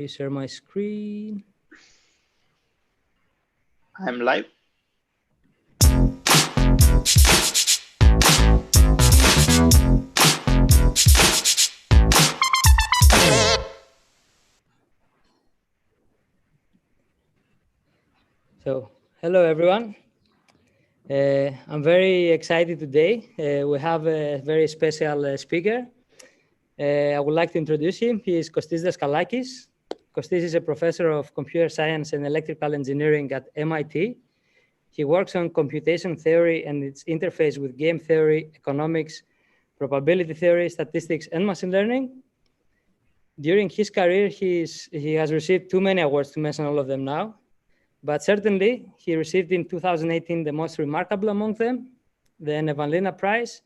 Please share my screen. I'm live. So, hello everyone. I'm very excited today. We have a very special speaker. I would like to introduce him. He is Costantinos Daskalakis. Kostis is a professor of computer science and electrical engineering at MIT. He works on computation theory and its interface with game theory, economics, probability theory, statistics, and machine learning. During his career, he has received too many awards to mention all of them now. But certainly, he received in 2018 the most remarkable among them, the Nevanlina Prize,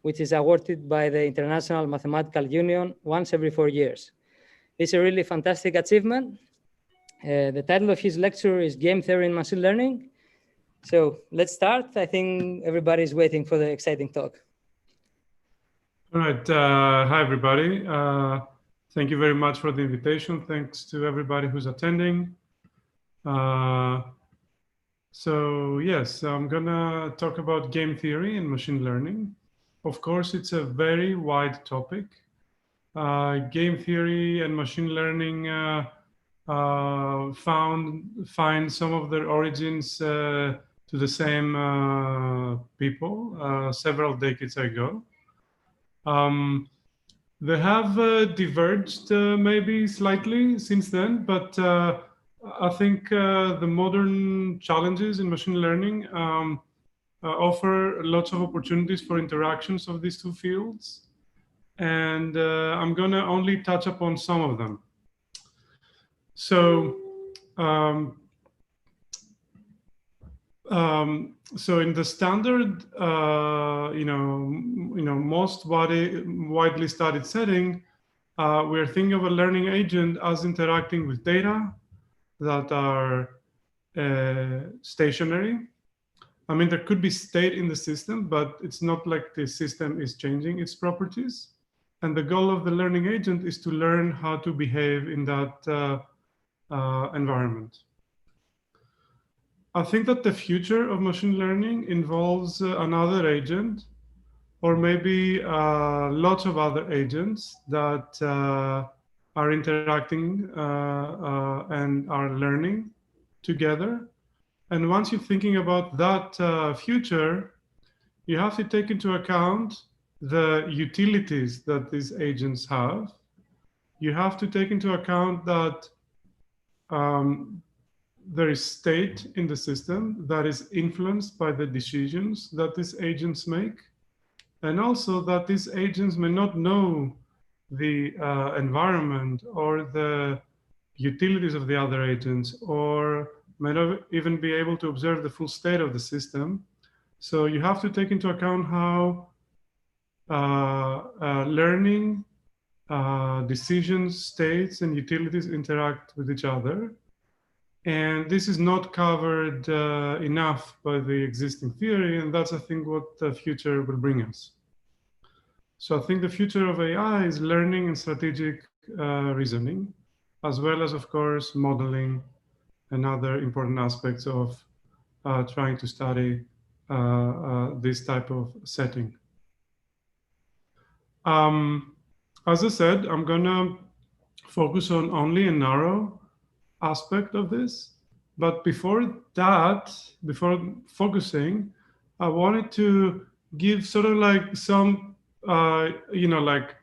which is awarded by the International Mathematical Union once every 4 years. It's a really fantastic achievement. The title of his lecture is Game Theory in Machine Learning. So let's start. I think everybody is waiting for the exciting talk. All right. Hi, everybody. Thank you very much for the invitation. Thanks to everybody who's attending. So yes, I'm gonna talk about game theory and machine learning. Of course, it's a very wide topic. Game theory and machine learning find some of their origins to the same people several decades ago. They have diverged maybe slightly since then, but I think the modern challenges in machine learning offer lots of opportunities for interactions of these two fields. And I'm going to only touch upon some of them. So, so in the standard, most widely studied setting, we're thinking of a learning agent as interacting with data that are stationary. I mean, there could be state in the system, but it's not like the system is changing its properties. And the goal of the learning agent is to learn how to behave in that environment. I think that the future of machine learning involves another agent, or maybe lots of other agents that are interacting and are learning together. And once you're thinking about that future, you have to take into account the utilities that these agents have. You have to take into account that there is state in the system that is influenced by the decisions that these agents make. And also that these agents may not know the environment or the utilities of the other agents, or may not even be able to observe the full state of the system. So you have to take into account how learning, decisions, states, and utilities interact with each other. And this is not covered enough by the existing theory, and that's, I think, what the future will bring us. So I think the future of AI is learning and strategic reasoning, as well as, of course, modeling and other important aspects of trying to study this type of setting. As I said, I'm gonna focus on only a narrow aspect of this. But before that, before focusing, I wanted to give sort of like some, like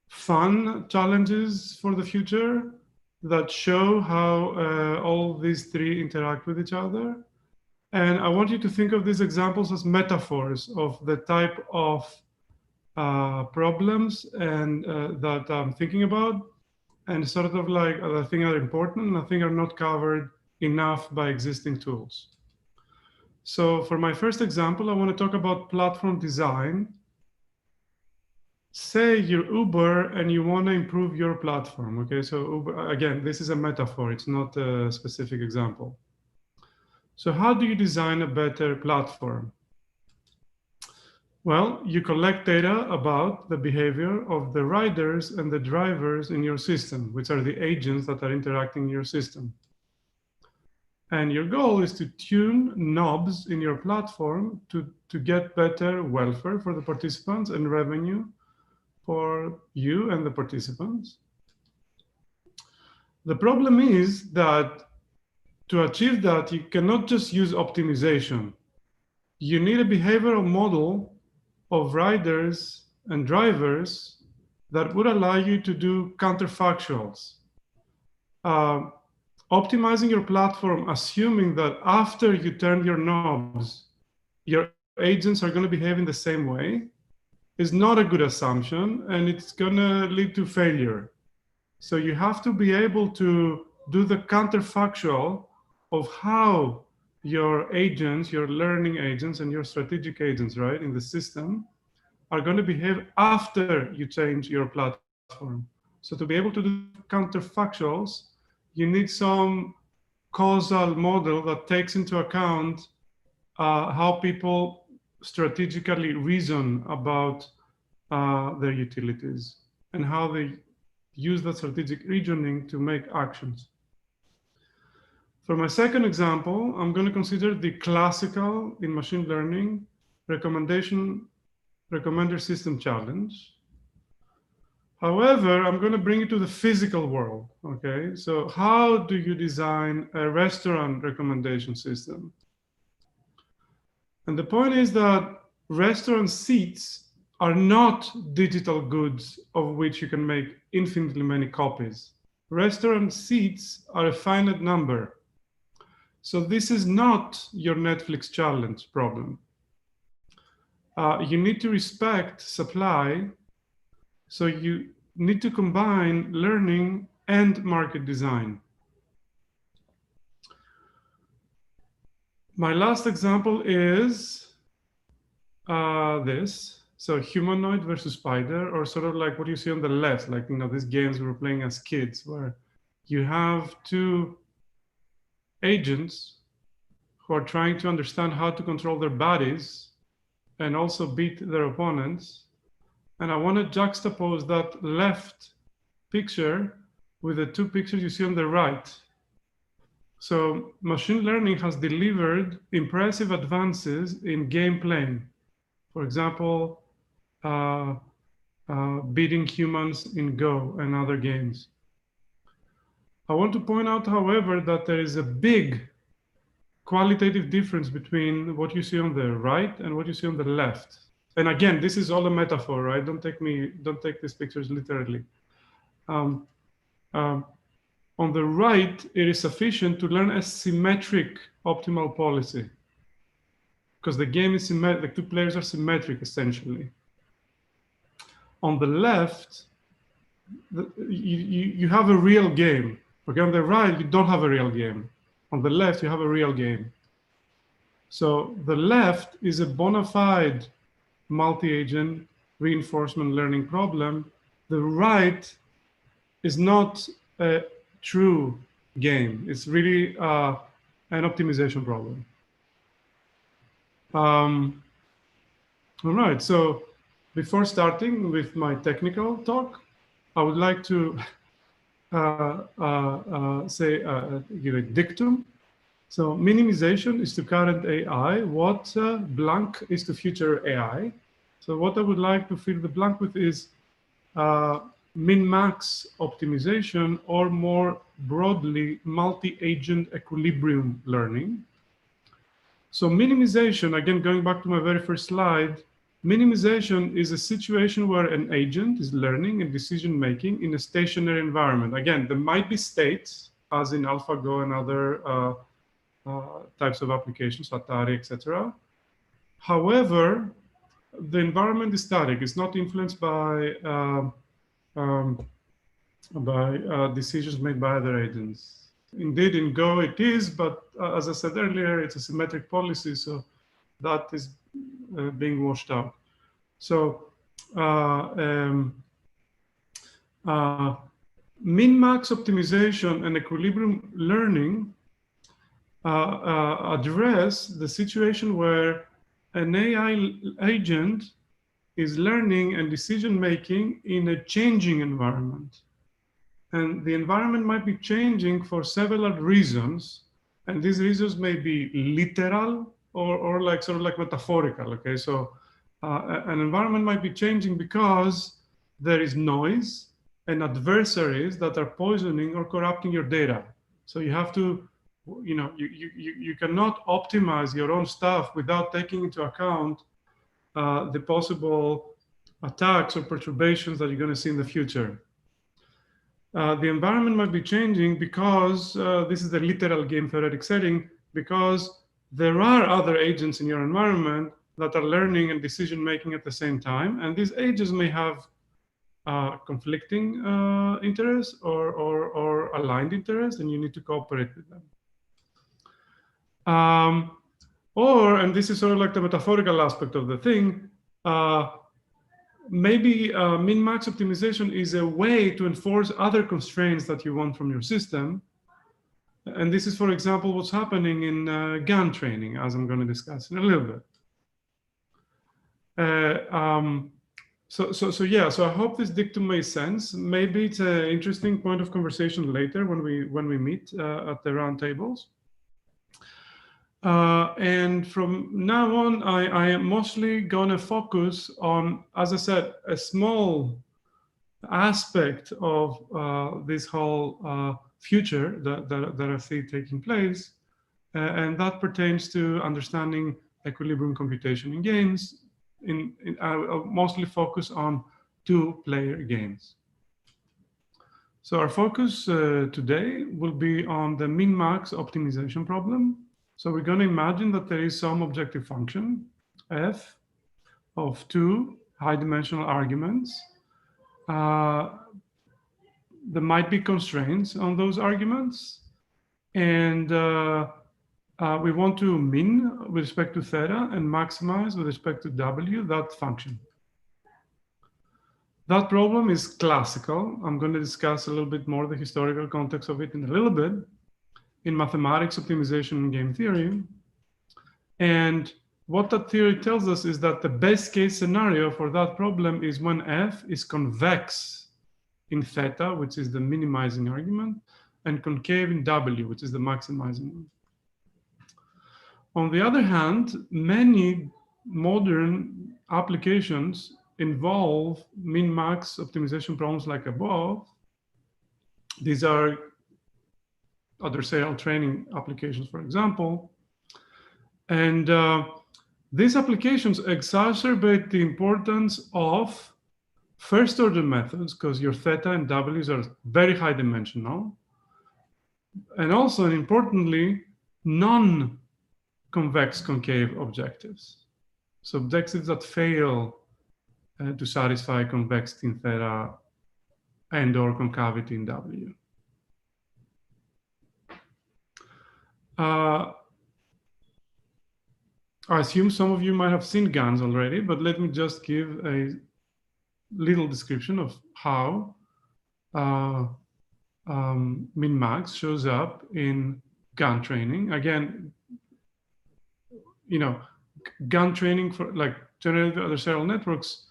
fun challenges for the future that show how all these three interact with each other. And I want you to think of these examples as metaphors of the type of problems and that I'm thinking about, and sort of like I think are important and I think are not covered enough by existing tools. So for my first example, I want to talk about platform design. Say you're Uber and you want to improve your platform. Okay, so Uber, again, this is a metaphor, it's not a specific example. So how do you design a better platform? Well, you collect data about the behavior of the riders and the drivers in your system, which are the agents that are interacting in your system. And your goal is to tune knobs in your platform to get better welfare for the participants and revenue for you and the participants. The problem is that to achieve that, you cannot just use optimization. You need a behavioral model of riders and drivers that would allow you to do counterfactuals. Optimizing your platform, assuming that after you turn your knobs, your agents are going to behave in the same way, is not a good assumption, and it's going to lead to failure. So you have to be able to do the counterfactual of how your agents, your learning agents, and your strategic agents, right, in the system are going to behave after you change your platform. So to be able to do counterfactuals, you need some causal model that takes into account how people strategically reason about their utilities and how they use that strategic reasoning to make actions. For my second example, I'm going to consider the classical in machine learning recommender system challenge. However, I'm going to bring it to the physical world, okay? So how do you design a restaurant recommendation system? And the point is that restaurant seats are not digital goods of which you can make infinitely many copies. Restaurant seats are a finite number. So this is not your Netflix challenge problem. You need to respect supply. So you need to combine learning and market design. My last example is this. So humanoid versus spider, or sort of like what you see on the left, like, you know, these games we were playing as kids, where you have two agents who are trying to understand how to control their bodies and also beat their opponents. And I want to juxtapose that left picture with the two pictures you see on the right. So machine learning has delivered impressive advances in game playing. For example, beating humans in Go and other games. I want to point out, however, that there is a big qualitative difference between what you see on the right and what you see on the left. And again, this is all a metaphor, right? Don't take these pictures literally. On the right, it is sufficient to learn a symmetric optimal policy, because the game is symmetric, the two players are symmetric essentially. On the left, you have a real game. Okay, on the right, you don't have a real game. On the left, you have a real game. So the left is a bona fide multi-agent reinforcement learning problem. The right is not a true game. It's really an optimization problem. All right, so before starting with my technical talk, I would like to give a dictum. So minimization is to current AI, what blank is to future AI. So what I would like to fill the blank with is min-max optimization, or more broadly, multi-agent equilibrium learning. So minimization, again, going back to my very first slide, minimization is a situation where an agent is learning and decision-making in a stationary environment. Again, there might be states, as in AlphaGo and other types of applications, Atari, etc. However, the environment is static. It's not influenced by decisions made by other agents. Indeed, in Go it is, but as I said earlier, it's a symmetric policy, so that is being washed out. So min-max optimization and equilibrium learning address the situation where an AI agent is learning and decision-making in a changing environment. And the environment might be changing for several reasons. And these reasons may be literal or like sort of like metaphorical, okay? So an environment might be changing because there is noise and adversaries that are poisoning or corrupting your data. So you have to, you cannot optimize your own stuff without taking into account the possible attacks or perturbations that you're going to see in the future. The environment might be changing because this is the literal game theoretic setting, because there are other agents in your environment that are learning and decision making at the same time, and these agents may have conflicting interests or aligned interests, and you need to cooperate with them. And this is sort of like the metaphorical aspect of the thing, maybe min-max optimization is a way to enforce other constraints that you want from your system. And this is, for example, what's happening in GAN training, as I'm going to discuss in a little bit. So I hope this dictum makes sense. Maybe it's an interesting point of conversation later when we meet at the round tables. And from now on, I am mostly going to focus on, as I said, a small aspect of this whole future that I see taking place. And that pertains to understanding equilibrium computation in games. I'll mostly focus on two-player games. So our focus today will be on the min-max optimization problem. So we're going to imagine that there is some objective function, f, of two high-dimensional arguments. There might be constraints on those arguments. And we want to min with respect to theta and maximize with respect to w that function. That problem is classical. I'm going to discuss a little bit more the historical context of it in a little bit, in mathematics, optimization, and game theory. And what that theory tells us is that the best case scenario for that problem is when f is convex in theta, which is the minimizing argument, and concave in w, which is the maximizing one. On the other hand, many modern applications involve min-max optimization problems like above. These are adversarial training applications, for example. And these applications exacerbate the importance of first-order methods, because your theta and w's are very high-dimensional. And also, and importantly, non-convex concave objectives. So objectives that fail to satisfy convexity in theta and or concavity in w. I assume some of you might have seen GANs already, but let me just give a little description of how min-max shows up in GAN training. Again, GAN training for like generative adversarial networks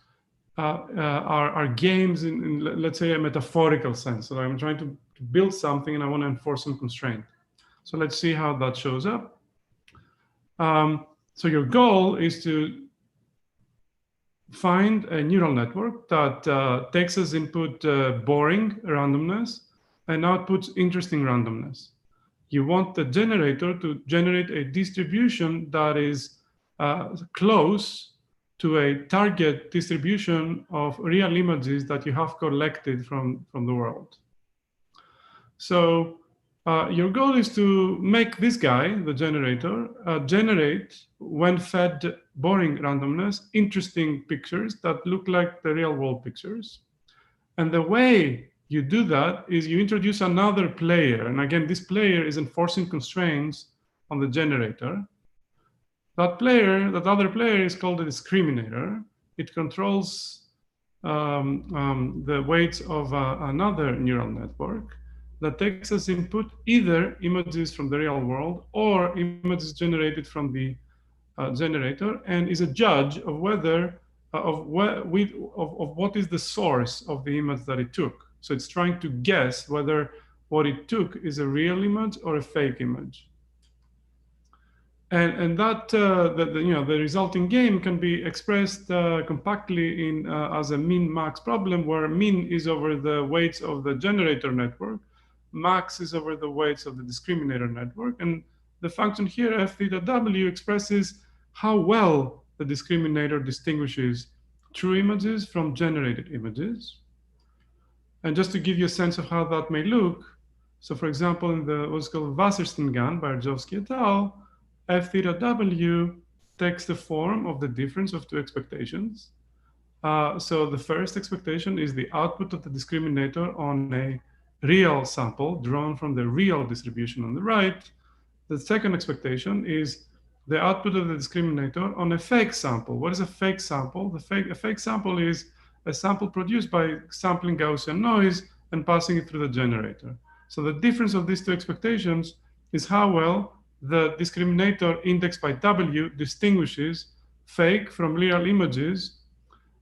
are games in, let's say, a metaphorical sense. So I'm trying to build something and I want to enforce some constraint. So let's see how that shows up. So your goal is to find a neural network that takes as input boring randomness and outputs interesting randomness. You want the generator to generate a distribution that is close to a target distribution of real images that you have collected from the world. So your goal is to make this guy, the generator, generate, when fed boring randomness, interesting pictures that look like the real world pictures. And the way you do that is you introduce another player. And again, this player is enforcing constraints on the generator. That other player is called a discriminator. It controls the weights of another neural network that takes as input either images from the real world or images generated from the generator and is a judge of whether of what is the source of the image that it took. So it's trying to guess whether what it took is a real image or a fake image. And that the resulting game can be expressed compactly in as a min-max problem, where min is over the weights of the generator network, max is over the weights of the discriminator network, and the function here f theta w expresses how well the discriminator distinguishes true images from generated images. And just to give you a sense of how that may look, so for example, in the what's called Wasserstein-Gunn by Arjowski et al., f theta w takes the form of the difference of two expectations. So the first expectation is the output of the discriminator on a real sample drawn from the real distribution on the right. The second expectation is the output of the discriminator on a fake sample. What is a fake sample? A fake sample is a sample produced by sampling Gaussian noise and passing it through the generator. So the difference of these two expectations is how well the discriminator indexed by W distinguishes fake from real images,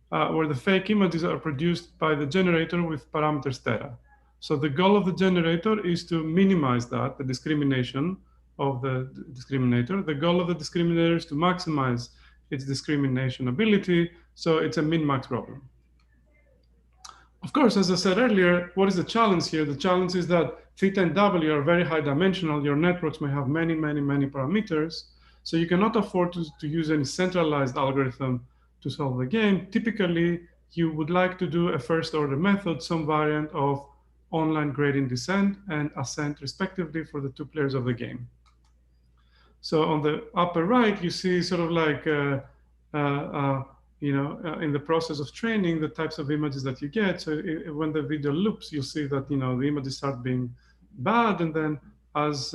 where the fake images are produced by the generator with parameters theta. So the goal of the generator is to minimize that, the discrimination of the discriminator. The goal of the discriminator is to maximize its discrimination ability. So it's a min-max problem. Of course, as I said earlier, what is the challenge here? The challenge is that theta and W are very high dimensional. Your networks may have many, many, many parameters. So you cannot afford to use any centralized algorithm to solve the game. Typically, you would like to do a first order method, some variant of online gradient descent and ascent respectively for the two players of the game. So on the upper right, you see sort of like, in the process of training, the types of images that you get. So when the video loops, you'll see that, the images start being bad. And then as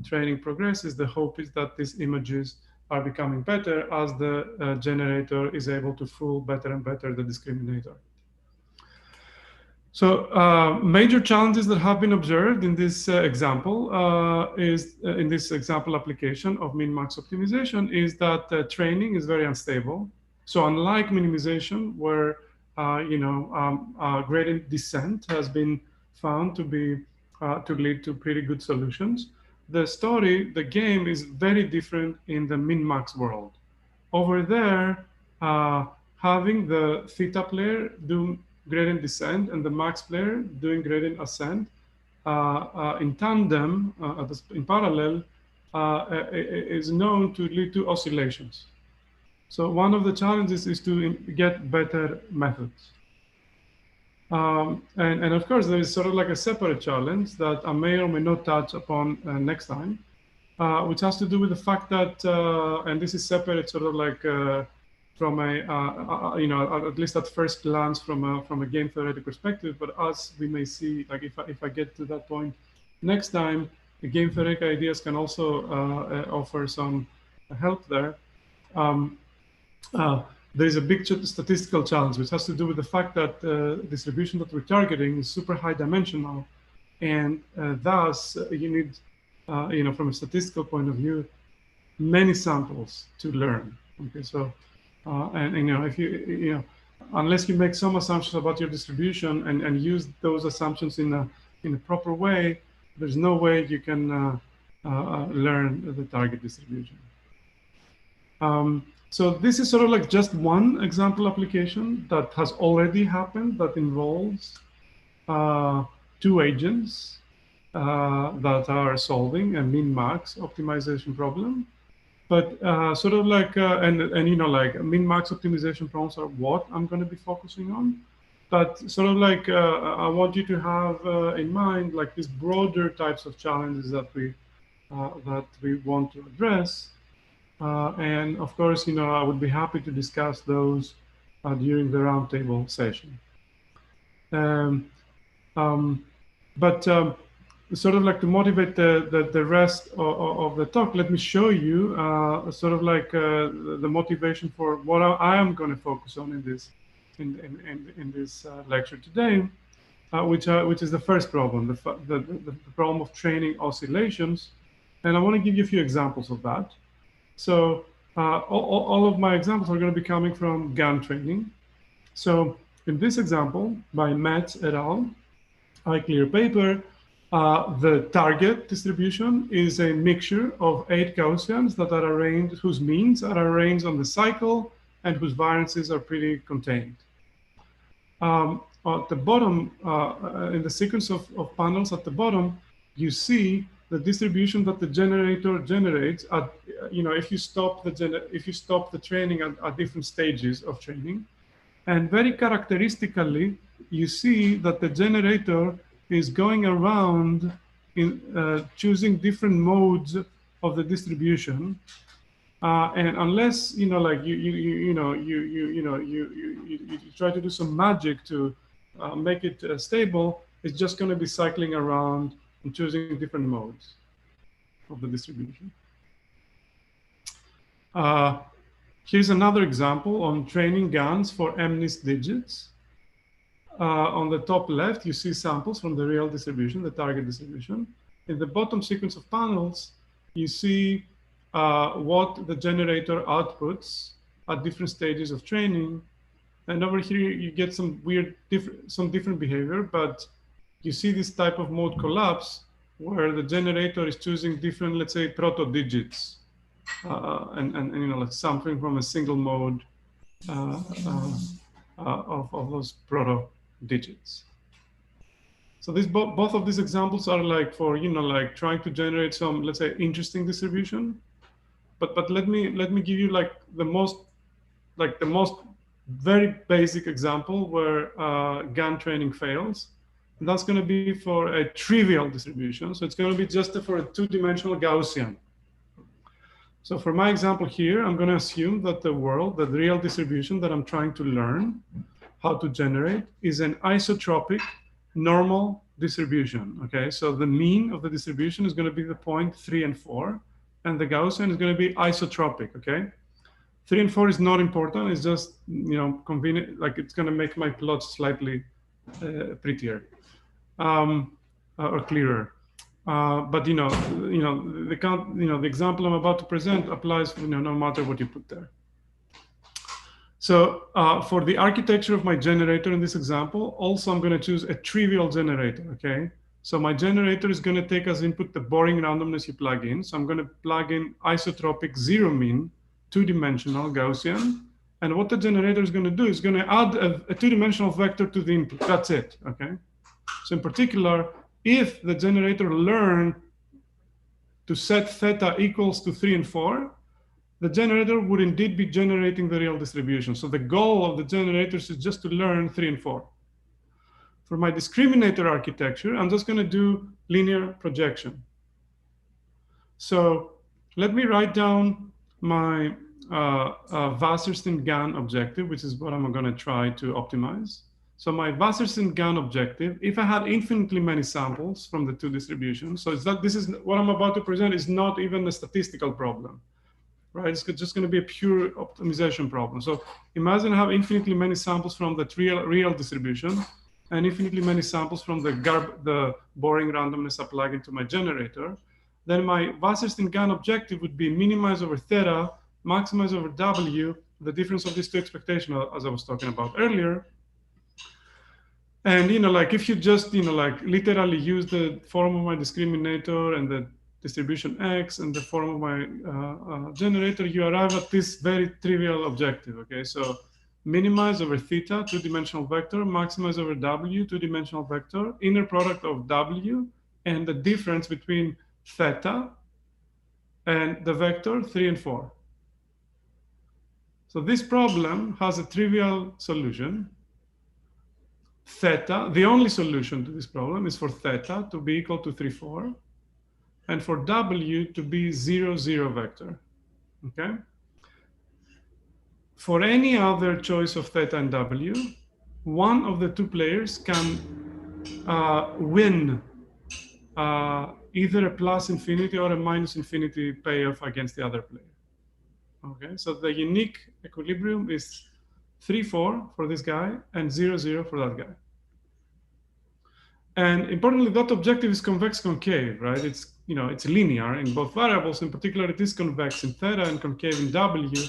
training progresses, the hope is that these images are becoming better as the generator is able to fool better and better the discriminator. So major challenges that have been observed in this example in this example application of min-max optimization is that training is very unstable. So unlike minimization, where gradient descent has been found to be to lead to pretty good solutions, the game is very different in the min-max world. Over there, having the theta player do gradient descent and the max player doing gradient ascent in tandem, in parallel, is known to lead to oscillations. So one of the challenges is to get better methods. And of course, there is sort of like a separate challenge that I may or may not touch upon next time, which has to do with the fact that, and this is separate sort of like from a, at least at first glance from a game theoretic perspective, but as we may see, like if I get to that point next time, the game theoretic ideas can also offer some help there. There is a big statistical challenge, which has to do with the fact that the distribution that we're targeting is super high dimensional, and thus you need, from a statistical point of view, many samples to learn. Okay, so if you unless you make some assumptions about your distribution and use those assumptions in a proper way, there's no way you can learn the target distribution. So this is sort of like just one example application that has already happened that involves two agents that are solving a min-max optimization problem. But sort of like, like min-max optimization problems are what I'm going to be focusing on. But sort of like, I want you to have in mind like these broader types of challenges that we want to address. And of course, I would be happy to discuss those during the roundtable session. Sort of like to motivate the rest of the talk, let me show you sort of like the motivation for what I am going to focus on in this lecture today, which is the first problem, the problem of training oscillations. And I want to give you a few examples of that. So all of my examples are going to be coming from GAN training. So in this example by Metz et al., clear paper, the target distribution is a mixture of 8 Gaussians that are arranged, whose means are arranged on the cycle and whose variances are pretty contained. At the bottom, in the sequence of panels at the bottom, you see the distribution that the generator generates at, if you stop the training at different stages of training. And very characteristically, you see that the generator is going around in choosing different modes of the distribution, and unless you try to do some magic to make it stable, it's just going to be cycling around and choosing different modes of the distribution. Here's another example on training GANs for MNIST digits. On the top left, you see samples from the real distribution, the target distribution. In the bottom sequence of panels, you see what the generator outputs at different stages of training. And over here, you get some different behavior, but you see this type of mode collapse where the generator is choosing different, let's say, proto digits, and like something from a single mode of those proto digits. So both of these examples are like for like trying to generate some, let's say, interesting distribution. But let me give you like the most very basic example where GAN training fails. And that's going to be for a trivial distribution. So it's going to be just for a 2-dimensional Gaussian. So for my example here, I'm going to assume that the real distribution that I'm trying to learn how to generate is an isotropic normal distribution. Okay, so the mean of the distribution is going to be the point 3 and 4, and the Gaussian is going to be isotropic. Okay, 3 and 4 is not important. It's just convenient. Like it's going to make my plot slightly prettier or clearer. But the example I'm about to present applies no matter what you put there. So for the architecture of my generator in this example, also I'm going to choose a trivial generator. Okay, so my generator is going to take as input the boring randomness you plug in. So I'm going to plug in isotropic 0 mean 2-dimensional Gaussian, and what the generator is going to do is going to add a 2-dimensional vector to the input. That's it. Okay, so in particular, if the generator learned to set theta equals to 3 and 4, the generator would indeed be generating the real distribution. So the goal of the generator is just to learn 3 and 4. For my discriminator architecture, I'm just going to do linear projection. So let me write down my Wasserstein GAN objective, which is what I'm going to try to optimize. So my Wasserstein GAN objective, if I had infinitely many samples from the 2 distributions, so this is what I'm about to present is not even a statistical problem, right? It's just going to be a pure optimization problem. So imagine I have infinitely many samples from the real distribution and infinitely many samples from the boring randomness I plug into my generator. Then my Wasserstein GAN objective would be minimize over theta, maximize over W, the difference of these 2 expectations as I was talking about earlier. And like if you just like literally use the form of my discriminator and the distribution X and the form of my generator, you arrive at this very trivial objective. Okay, so minimize over theta, 2-dimensional vector, maximize over W, 2-dimensional vector, inner product of W and the difference between theta and the vector 3 and 4. So this problem has a trivial solution. Theta, the only solution to this problem is for theta to be equal to 3, 4, and for W to be 0, 0 vector. Okay. For any other choice of theta and W, one of the 2 players can win either a plus infinity or a minus infinity payoff against the other player. Okay, so the unique equilibrium is 3, 4 for this guy and 0, 0 for that guy. And importantly, that objective is convex concave, right? It's, it's linear in both variables. In particular, it is convex in theta and concave in W.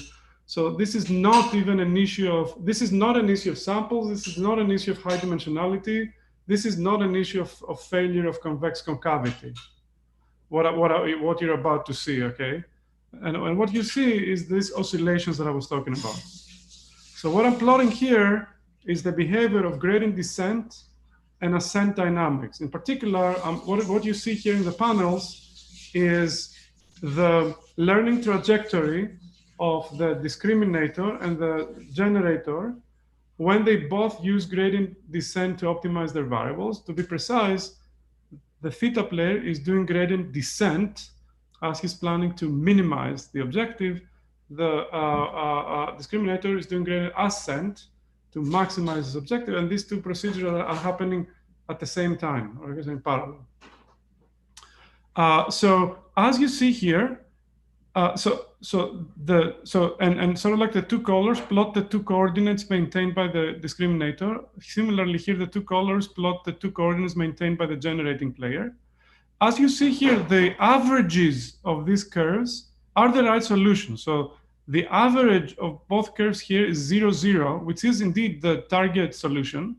So this is not even an issue of, this is not an issue of samples. This is not an issue of high dimensionality. This is not an issue of failure of convex concavity. What you're about to see, okay? And what you see is these oscillations that I was talking about. So what I'm plotting here is the behavior of gradient descent and ascent dynamics. In particular, what you see here in the panels is the learning trajectory of the discriminator and the generator when they both use gradient descent to optimize their variables. To be precise, the theta player is doing gradient descent as he's planning to minimize the objective. The discriminator is doing gradient ascent to maximize his objective, and these two procedures are happening at the same time, or in parallel. So as you see here, and sort of like the two colors plot the two coordinates maintained by the discriminator. Similarly here, the two colors plot the two coordinates maintained by the generating player. As you see here, the averages of these curves are the right solution. So the average of both curves here is 0, 0, which is indeed the target solution.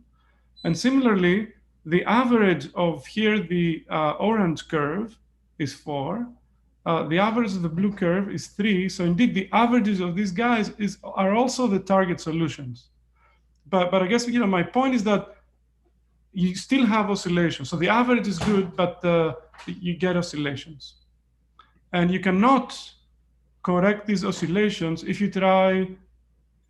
And similarly, the average of here, the orange curve is 4. The average of the blue curve is 3. So indeed, the averages of these guys are also the target solutions. But I guess my point is that you still have oscillations. So the average is good, but you get oscillations. And you cannot correct these oscillations if you try,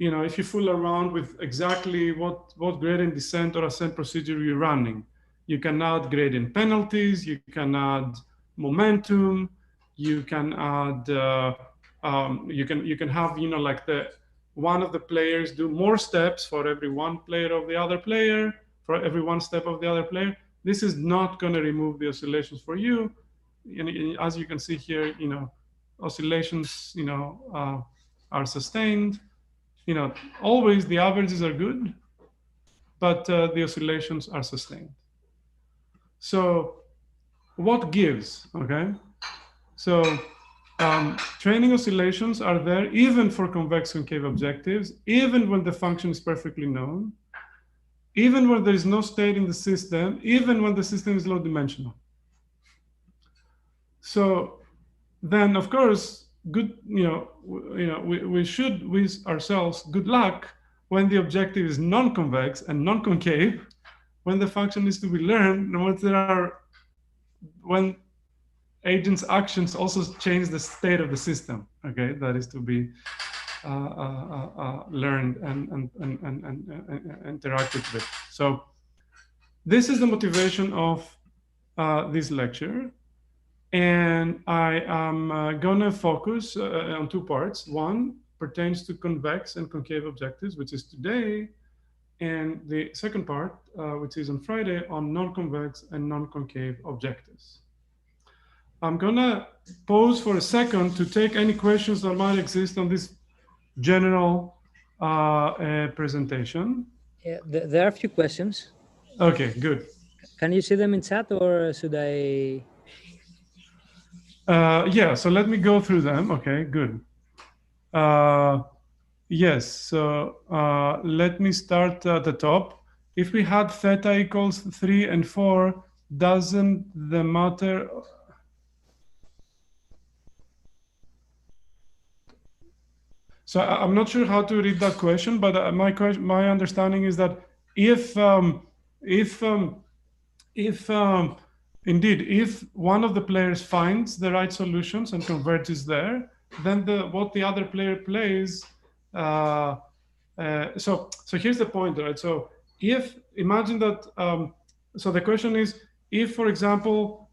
if you fool around with exactly what gradient descent or ascent procedure you're running. You can add gradient penalties, you can add momentum, you can add, you can have, like one of the players do more steps for every one player of the other player, for every one step of the other player. This is not going to remove the oscillations for you. As you can see here, oscillations, are sustained. Always the averages are good, but the oscillations are sustained. So what gives, okay? So training oscillations are there even for convex concave objectives, even when the function is perfectly known, even when there is no state in the system, even when the system is low dimensional. So then, of course, we should wish ourselves good luck when the objective is non-convex and non-concave, when the function is to be learned, and when agents' actions also change the state of the system. Okay, that is to be learned and interacted with. So this is the motivation of this lecture. And I am going to focus on two parts. One pertains to convex and concave objectives, which is today. And the second part, which is on Friday, on non-convex and non-concave objectives. I'm going to pause for a second to take any questions that might exist on this general presentation. Yeah, there are a few questions. Okay, good. Can you see them in chat, or should I? Yeah, so let me go through them. Okay, good. Yes, so let me start at the top. If we had theta equals 3 and 4, doesn't the matter? So I'm not sure how to read that question, but my understanding is that if indeed, if one of the players finds the right solutions and converges there, then what the other player plays. So here's the point, right? So imagine that. So the question is, if, for example,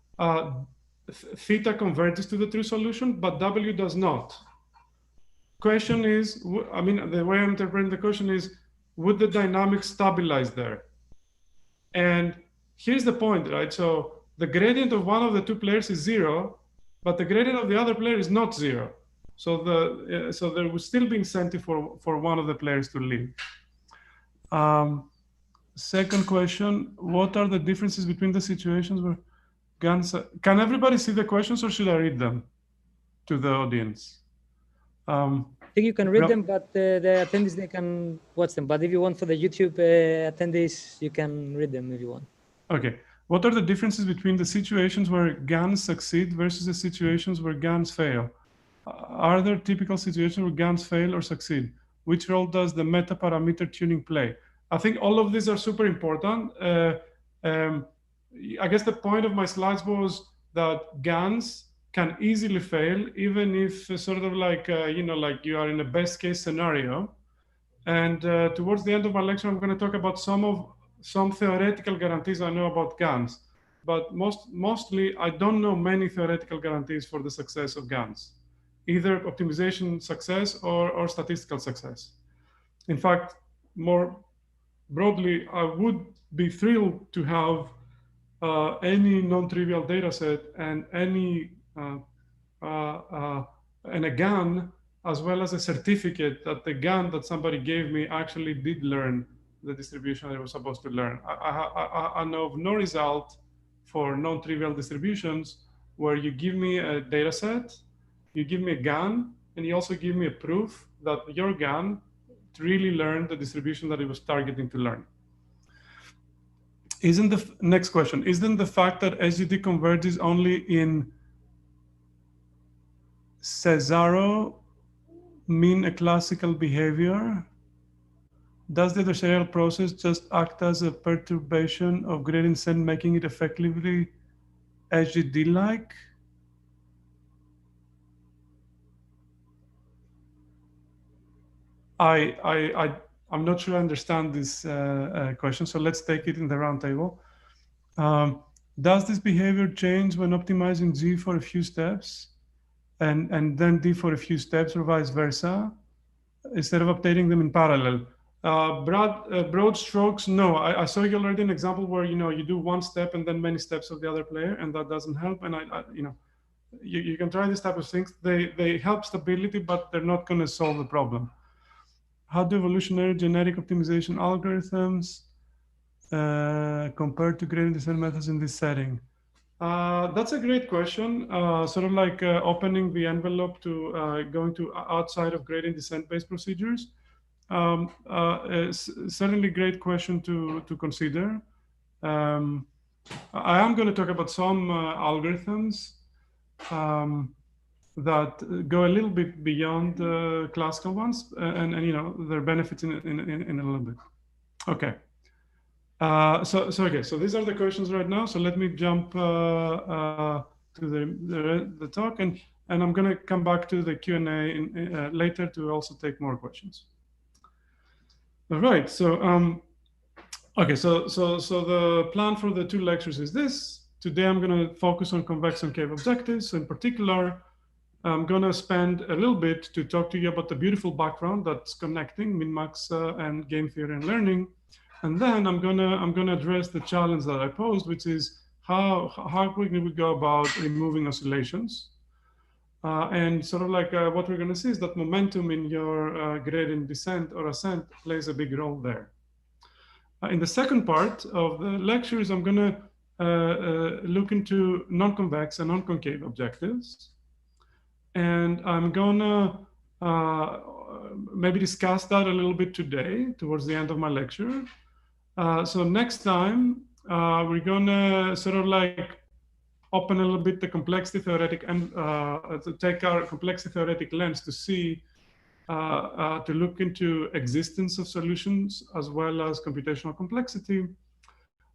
theta converges to the true solution, but W does not. Question is, I mean, the way I'm interpreting the question is, would the dynamics stabilize there? And here's the point, right? So the gradient of one of the two players is 0, but the gradient of the other player is not 0. So there will still be incentive for one of the players to leave. Second question, what are the differences between the situations where GANs... Can everybody see the questions or should I read them to the audience? I think you can read them, but the attendees, they can watch them. But if you want for the YouTube attendees, you can read them if you want. Okay. What are the differences between the situations where GANs succeed versus the situations where GANs fail? Are there typical situations where GANs fail or succeed? Which role does the meta-parameter tuning play? I think all of these are super important. I guess the point of my slides was that GANs can easily fail, even if sort of like, like you are in a best case scenario. And towards the end of my lecture, I'm going to talk about some theoretical guarantees I know about GANs. But mostly, I don't know many theoretical guarantees for the success of GANs, either optimization success or statistical success. In fact, more broadly, I would be thrilled to have any non-trivial data set and and a GAN, as well as a certificate that the GAN that somebody gave me actually did learn the distribution that it was supposed to learn. I know of no result for non-trivial distributions where you give me a data set, you give me a GAN, and you also give me a proof that your GAN really learned the distribution that it was targeting to learn. Next question, isn't the fact that SGD converges only in Cesaro mean a classical behavior? Does the adversarial process just act as a perturbation of gradient descent, making it effectively SGD-like? I'm not sure I understand this question, so let's take it in the round table. Does this behavior change when optimizing G for a few steps and then D for a few steps, or vice versa, instead of updating them in parallel? Broad strokes, no. I saw you already an example where you do one step and then many steps of the other player, and that doesn't help. And you can try this type of things. They help stability, but they're not going to solve the problem. How do evolutionary genetic optimization algorithms compared to gradient descent methods in this setting? That's a great question. Sort of like opening the envelope to going to outside of gradient descent-based procedures. Certainly great question to consider. I am going to talk about some algorithms that go a little bit beyond the classical ones, and their benefits in a little bit. Okay. So these are the questions right now. So let me jump to the talk, and I'm going to come back to the Q&A later to also take more questions. All right. So okay. So the plan for the two lectures is this. Today I'm going to focus on convex concave objectives. So in particular, I'm going to spend a little bit to talk to you about the beautiful background that's connecting min-max and game theory and learning. And then I'm gonna address the challenge that I posed, which is how quickly we go about removing oscillations. And sort of like what we're gonna see is that momentum in your gradient descent or ascent plays a big role there. In the second part of the lectures, I'm gonna look into non-convex and non-concave objectives. And I'm gonna maybe discuss that a little bit today towards the end of my lecture. So next time, we're gonna sort of like open a little bit the complexity theoretic and to take our complexity theoretic lens to see, to look into existence of solutions as well as computational complexity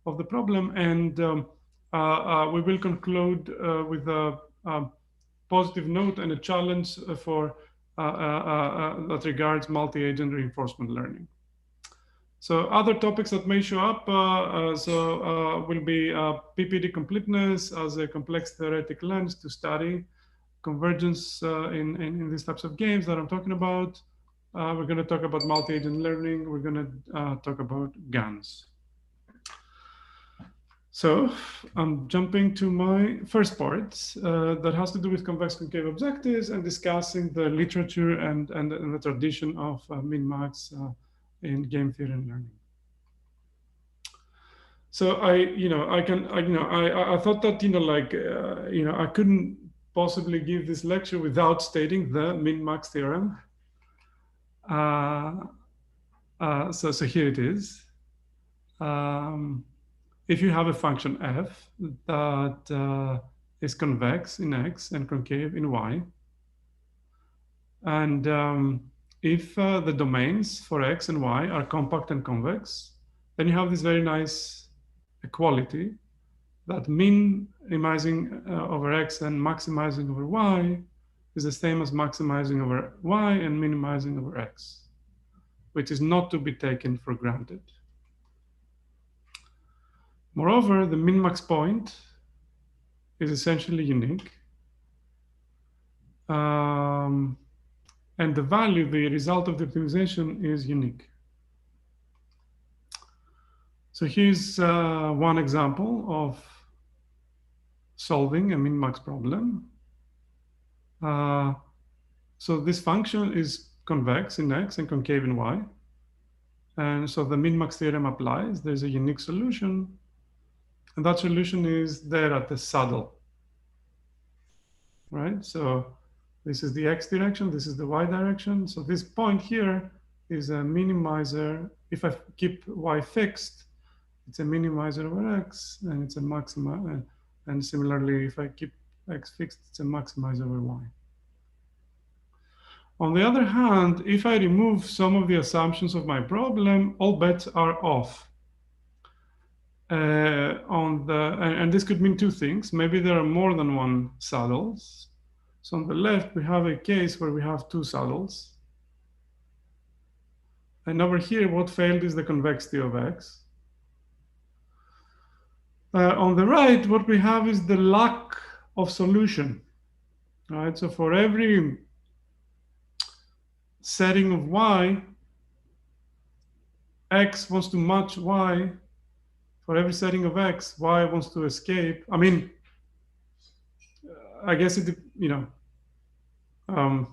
of the problem. And we will conclude with a positive note and a challenge for that regards multi-agent reinforcement learning. So other topics that may show up will be PPD completeness as a complex theoretic lens to study convergence in these types of games that I'm talking about. We're going to talk about multi-agent learning. We're going to talk about GANs. So I'm jumping to my first part that has to do with convex concave objectives and discussing the literature and the tradition of min-max in game theory and learning. So I thought that, I couldn't possibly give this lecture without stating the Min-Max Theorem. So here it is. If you have a function f that is convex in x and concave in y, and if the domains for x and y are compact and convex, then you have this very nice equality that minimizing over x and maximizing over y is the same as maximizing over y and minimizing over x, which is not to be taken for granted. Moreover, the min-max point is essentially unique. And the value, the result of the optimization, is unique. So here's one example of solving a min-max problem. So this function is convex in x and concave in y. And so the min-max theorem applies. There's a unique solution. And that solution is there at the saddle, right? So this is the x direction, this is the y direction. So this point here is a minimizer. If I keep y fixed, it's a minimizer over x, and it's a maxima. And similarly, if I keep x fixed, it's a maximizer over y. On the other hand, if I remove some of the assumptions of my problem, all bets are off. And this could mean two things. Maybe there are more than one saddles. So on the left, we have a case where we have two saddles. And over here, what failed is the convexity of x. On the right, what we have is the lack of solution. Right? So for every setting of y, x wants to match y. For every setting of x, y wants to escape. I mean, I guess it, I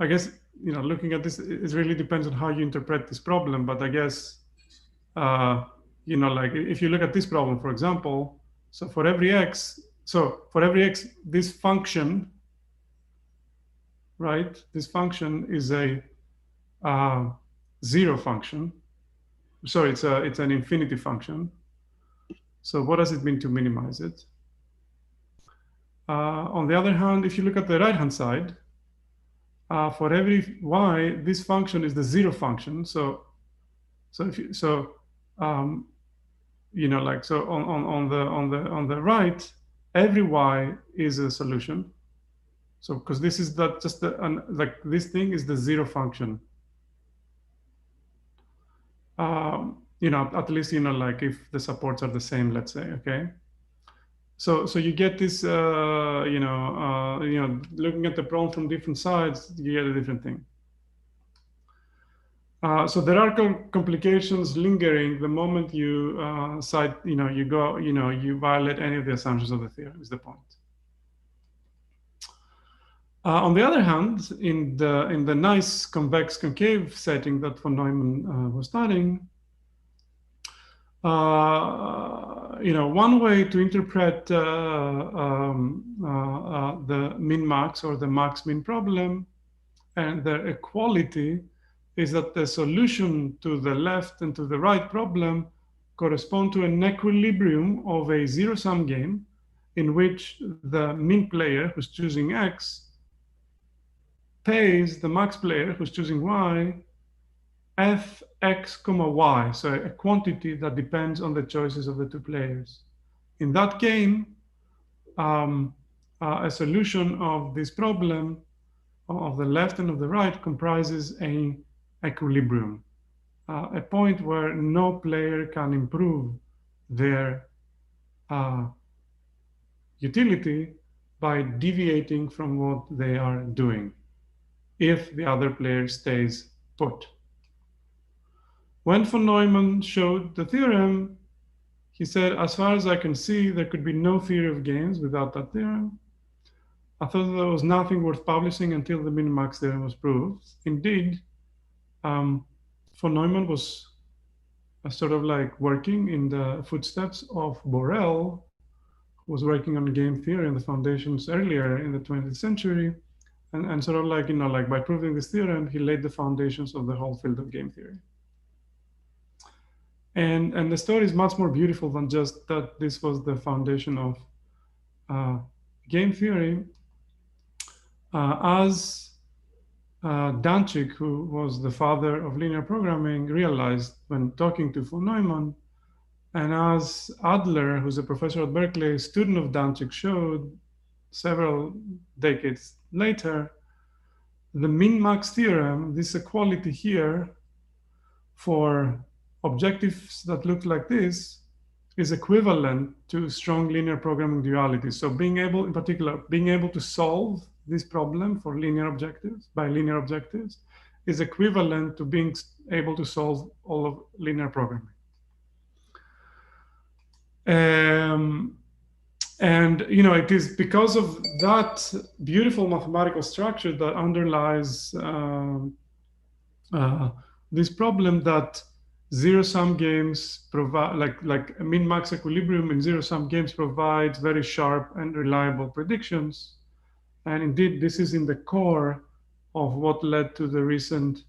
guess, looking at this, it really depends on how you interpret this problem. But I guess, like if you look at this problem, for example, so for every x, this function, right? This function is a zero function. Sorry, it's an infinity function. So what does it mean to minimize it? On the other hand, if you look at the right-hand side, for every y, this function is the zero function. So on the right, every y is a solution. So because this is like this thing is the zero function. At least, like if the supports are the same, let's say, okay? So you get this, looking at the problem from different sides, you get a different thing. So there are complications lingering the moment you you violate any of the assumptions of the theorem, is the point. On the other hand, in the nice convex concave setting that von Neumann was studying, one way to interpret the min-max or the max-min problem and their equality is that the solution to the left and to the right problem correspond to an equilibrium of a zero-sum game in which the min player who's choosing x pays the max player who's choosing y fx, y, so a quantity that depends on the choices of the two players. In that game, a solution of this problem of the left and of the right comprises an equilibrium, a point where no player can improve their utility by deviating from what they are doing if the other player stays put. When von Neumann showed the theorem, he said, as far as I can see, there could be no theory of games without that theorem. I thought there was nothing worth publishing until the Min-Max theorem was proved. Indeed, von Neumann was sort of like working in the footsteps of Borel, who was working on game theory and the foundations earlier in the 20th century. And sort of like, like by proving this theorem, he laid the foundations of the whole field of game theory. And the story is much more beautiful than just that this was the foundation of game theory. As Danzig, who was the father of linear programming, realized when talking to von Neumann, and as Adler, who's a professor at Berkeley, student of Danzig, showed several decades later, the Min-Max theorem, this equality here for objectives that look like this, is equivalent to strong linear programming duality. So being able, in particular, being able to solve this problem for linear objectives, by linear objectives, is equivalent to being able to solve all of linear programming. And it is because of that beautiful mathematical structure that underlies this problem that zero-sum games provide, like a min-max equilibrium in zero-sum games provides very sharp and reliable predictions. And indeed, this is in the core of what led to the recent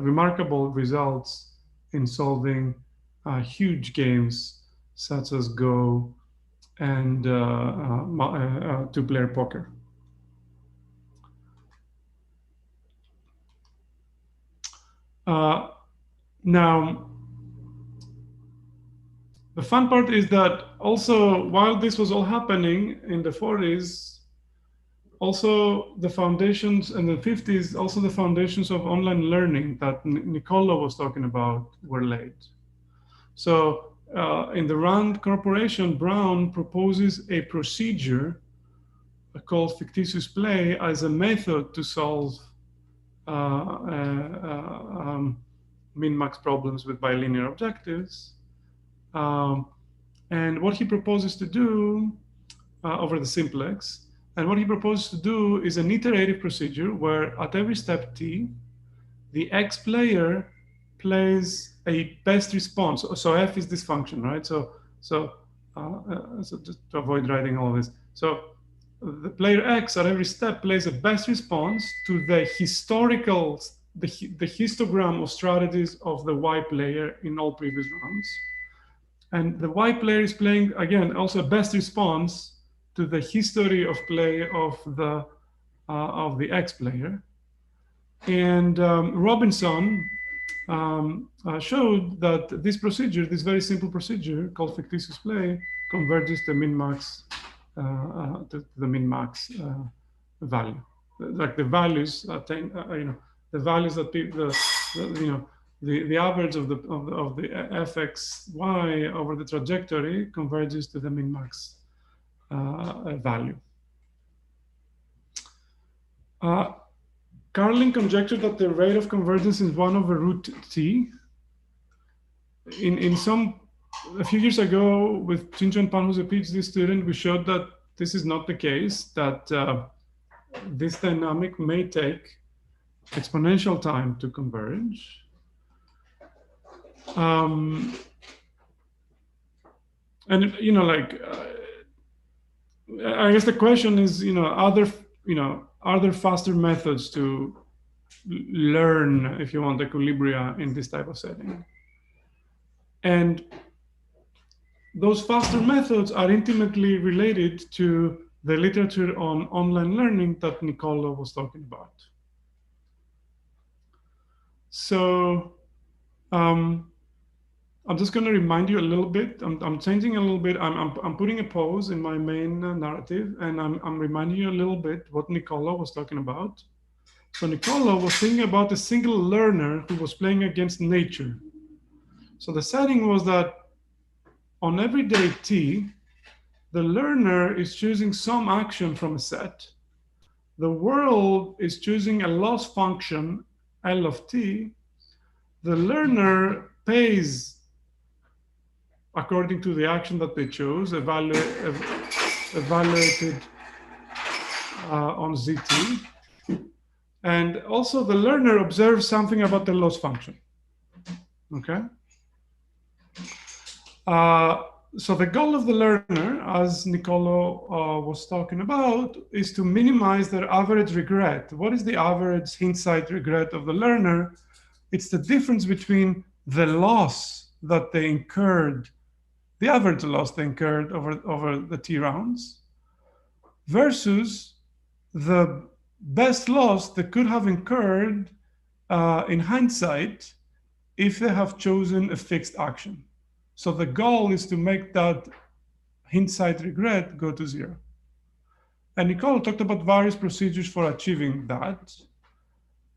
remarkable results in solving huge games such as Go and two-player poker. Now, the fun part is that also, while this was all happening in the 40s, also the foundations in the 50s, also the foundations of online learning that Nicola was talking about were laid. So in the Rand Corporation, Brown proposes a procedure called fictitious play as a method to solve min-max problems with bilinear objectives. And what he proposes to do over the simplex, and what he proposes to do is an iterative procedure where at every step t, the X player plays a best response. So F is this function, right? So just to avoid writing all of this. So the player X at every step plays a best response to the historical, the histogram of strategies of the Y player in all previous rounds. And the Y player is playing, again, also a best response to the history of play of the X player. And Robinson showed that this procedure, this very simple procedure called fictitious play, converges to min-max to the min-max value. Like the values attain, the values that the average of the fxy over the trajectory converges to the min-max value. Carlin conjectured that the rate of convergence is 1 over root t. A few years ago, with Chin-Chuan Pan, who's a PhD student, we showed that this is not the case, that this dynamic may take exponential time to converge. And I guess the question is, are there faster methods to learn, if you want, equilibria in this type of setting? And those faster methods are intimately related to the literature on online learning that Nicola was talking about. So I'm just going to remind you a little bit. I'm changing a little bit. I'm putting a pause in my main narrative, and I'm reminding you a little bit what Nicola was talking about. So Nicola was thinking about a single learner who was playing against nature. So the setting was that on every day t, the learner is choosing some action from a set. The world is choosing a loss function, L of t. The learner pays according to the action that they chose, evaluated on zt. And also the learner observes something about the loss function. Okay. So the goal of the learner, as Nicolo was talking about, is to minimize their average regret. What is the average hindsight regret of the learner? It's the difference between the loss that they incurred, the average loss they incurred over the T rounds, versus the best loss they could have incurred in hindsight if they have chosen a fixed action. So the goal is to make that hindsight regret go to zero. And Nicole talked about various procedures for achieving that.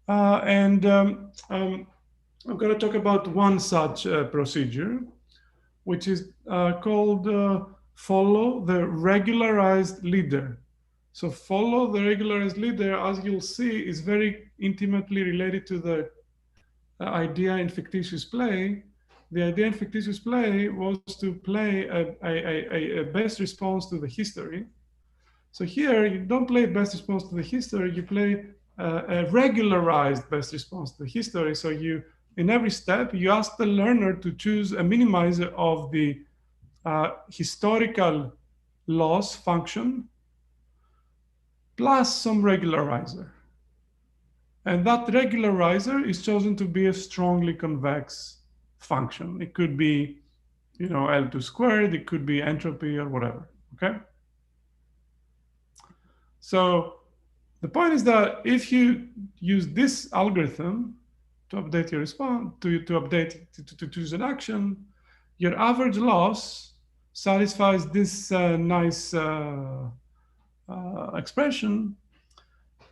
I'm going to talk about one such procedure, which is called follow the regularized leader. So follow the regularized leader, as you'll see, is very intimately related to the idea in fictitious play. The idea in fictitious play was to play a best response to the history. So here, you don't play best response to the history, you play a regularized best response to the history. So you, in every step, you ask the learner to choose a minimizer of the historical loss function plus some regularizer. And that regularizer is chosen to be a strongly convex function. It could be, you know, L2 squared, it could be entropy or whatever, okay? So the point is that if you use this algorithm to update your response, to choose an action, your average loss satisfies this nice expression.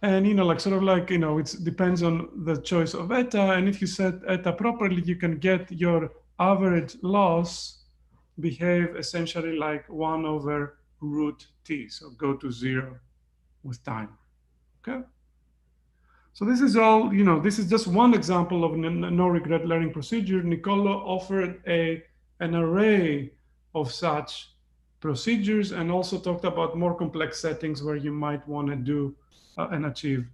And, you know, like sort of like, you know, it depends on the choice of eta. And if you set eta properly, you can get your average loss behave essentially like 1 over root t. So go to 0 with time. Okay. So this is all, you know, this is just one example of a no regret learning procedure. Nicolo offered an array of such procedures and also talked about more complex settings where you might want to do and achieve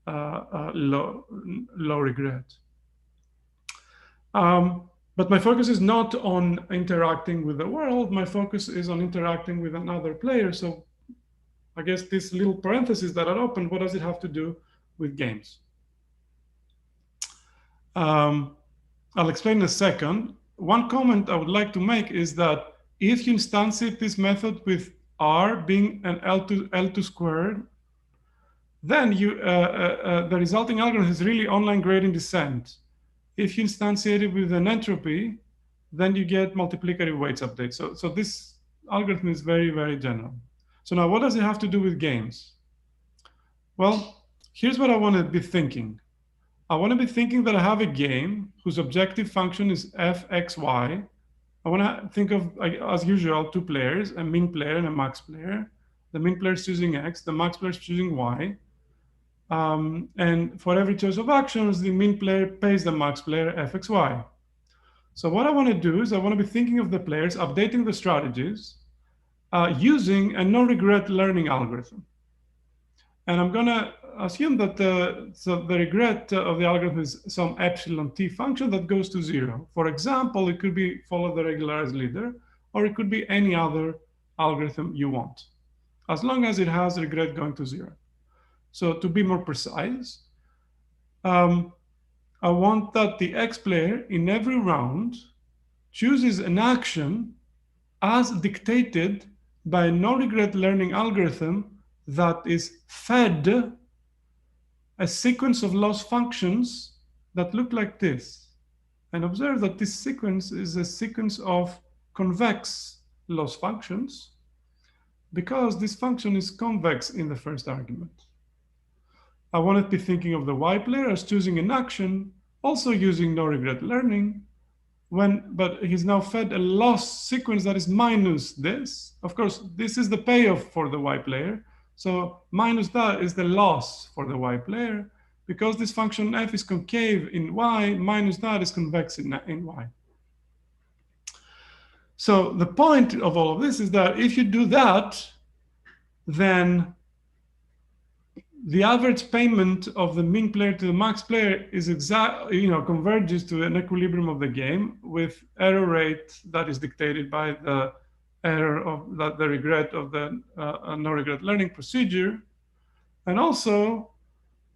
low regret. But my focus is not on interacting with the world. My focus is on interacting with another player. So I guess this little parenthesis that are open, what does it have to do with games? I'll explain in a second. One comment I would like to make is that if you instantiate this method with R being an L2 squared, then the resulting algorithm is really online gradient descent. If you instantiate it with an entropy, then you get multiplicative weights update. So this algorithm is very, very general. So now what does it have to do with games? Well, here's what I want to be thinking. I want to be thinking that I have a game whose objective function is fxy. I want to think of, as usual, 2 players, a min player and a max player. The min player is choosing x, the max player is choosing y. And for every choice of actions, the min player pays the max player fxy. So what I want to do is I want to be thinking of the players, updating the strategies, using a no-regret learning algorithm. And I'm going to assume that the regret of the algorithm is some epsilon t function that goes to 0. For example, it could be follow the regularized leader, or it could be any other algorithm you want, as long as it has regret going to 0. So to be more precise, I want that the X player in every round chooses an action as dictated by a no-regret learning algorithm that is fed a sequence of loss functions that look like this. And observe that this sequence is a sequence of convex loss functions because this function is convex in the first argument. I want to be thinking of the Y player as choosing an action, also using no-regret learning, but he's now fed a loss sequence that is minus this. Of course, this is the payoff for the Y player. So minus that is the loss for the Y player. Because this function f is concave in Y, minus that is convex in Y. So the point of all of this is that if you do that, then the average payment of the min player to the max player is converges to an equilibrium of the game with error rate that is dictated by the error of the regret of the no regret learning procedure, and also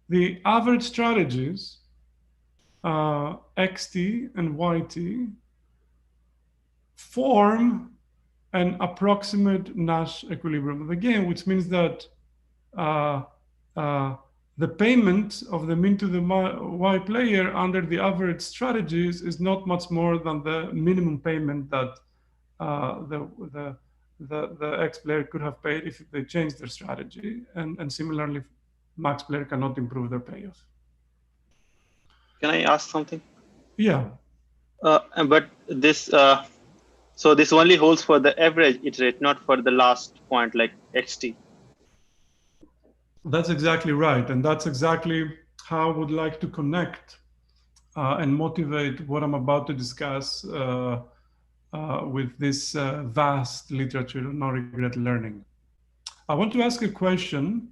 the average strategies xt and yt form an approximate Nash equilibrium of the game, which means that the payment of the min to the y player under the average strategies is not much more than the minimum payment that the X player could have paid if they changed their strategy. And similarly, max player cannot improve their payoff. Can I ask something? Yeah. But this, so this only holds for the average iterate, not for the last point like xt. That's exactly right. And that's exactly how I would like to connect and motivate what I'm about to discuss with this vast literature of no-regret learning. I want to ask a question.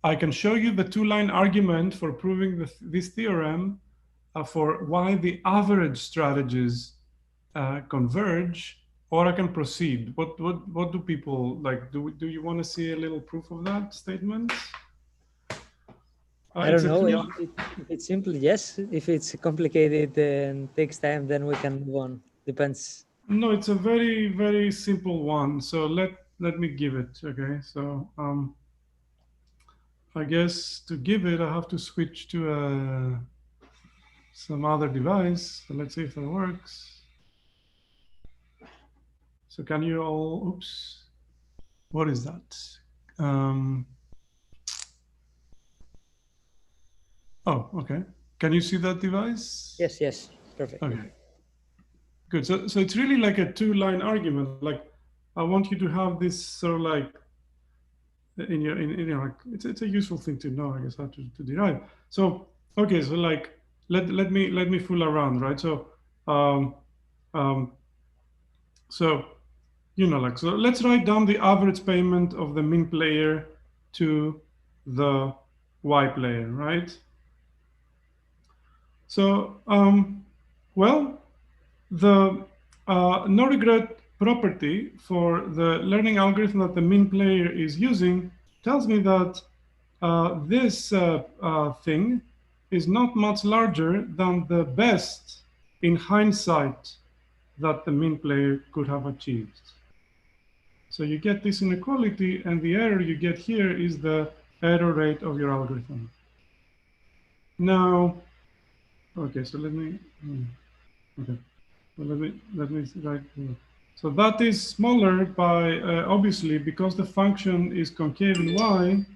I can show you the two-line argument for proving this theorem for why the average strategies converge, or I can proceed. What do people like? Do you want to see a little proof of that statement? I don't know. If it's simple, yes. If it's complicated and takes time, then we can move on. Depends. No, it's a very, very simple one. So let me give it. Okay. So I guess to give it, I have to switch to some other device. So let's see if that works. So can you all? Oops. What is that? Oh, okay. Can you see that device? Yes, yes, perfect. Okay, good. So it's really like a two-line argument. Like I want you to have this sort of like in your like it's a useful thing to know, I guess, how to derive. So okay, so like let me fool around, right? So so like so let's write down the average payment of the min player to the y player, right? So, well, the no regret property for the learning algorithm that the min player is using tells me that this thing is not much larger than the best in hindsight that the min player could have achieved. So you get this inequality, and the error you get here is the error rate of your algorithm. Now, okay, so let me write. So that is smaller by obviously because the function is concave in y,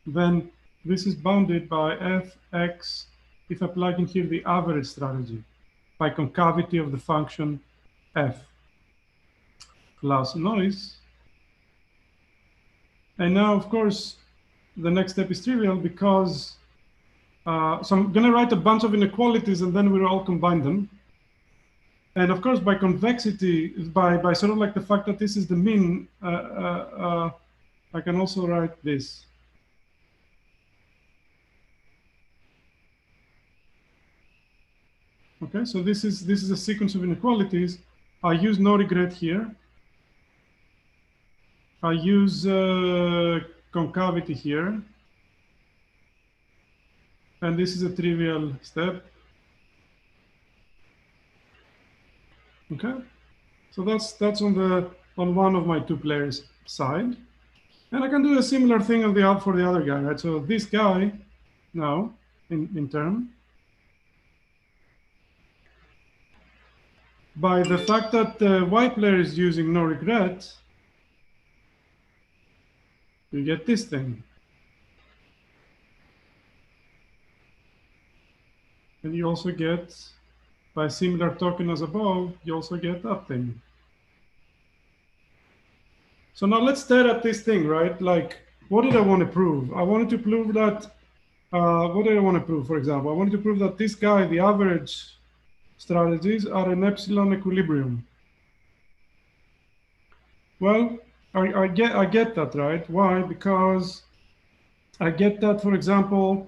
then this is bounded by fx if I plug in here the average strategy by concavity of the function f plus noise. And now, of course, the next step is trivial because so I'm going to write a bunch of inequalities and then we'll all combine them. And of course, by convexity, by sort of like the fact that this is the min, I can also write this. Okay, so this is a sequence of inequalities. I use no regret here. I use concavity here. And this is a trivial step. Okay, so that's on one of my two players side, and I can do a similar thing on for the other guy, right? So this guy now in turn, by the fact that the y player is using no regret, you get this thing. And you also get, by similar token as above, you also get that thing. So now let's stare at this thing, right? Like, what did I want to prove? I wanted to prove that, what did I want to prove, for example? I wanted to prove that this guy, the average strategies, are an epsilon equilibrium. Well, I get that, right? Why? Because I get that, for example,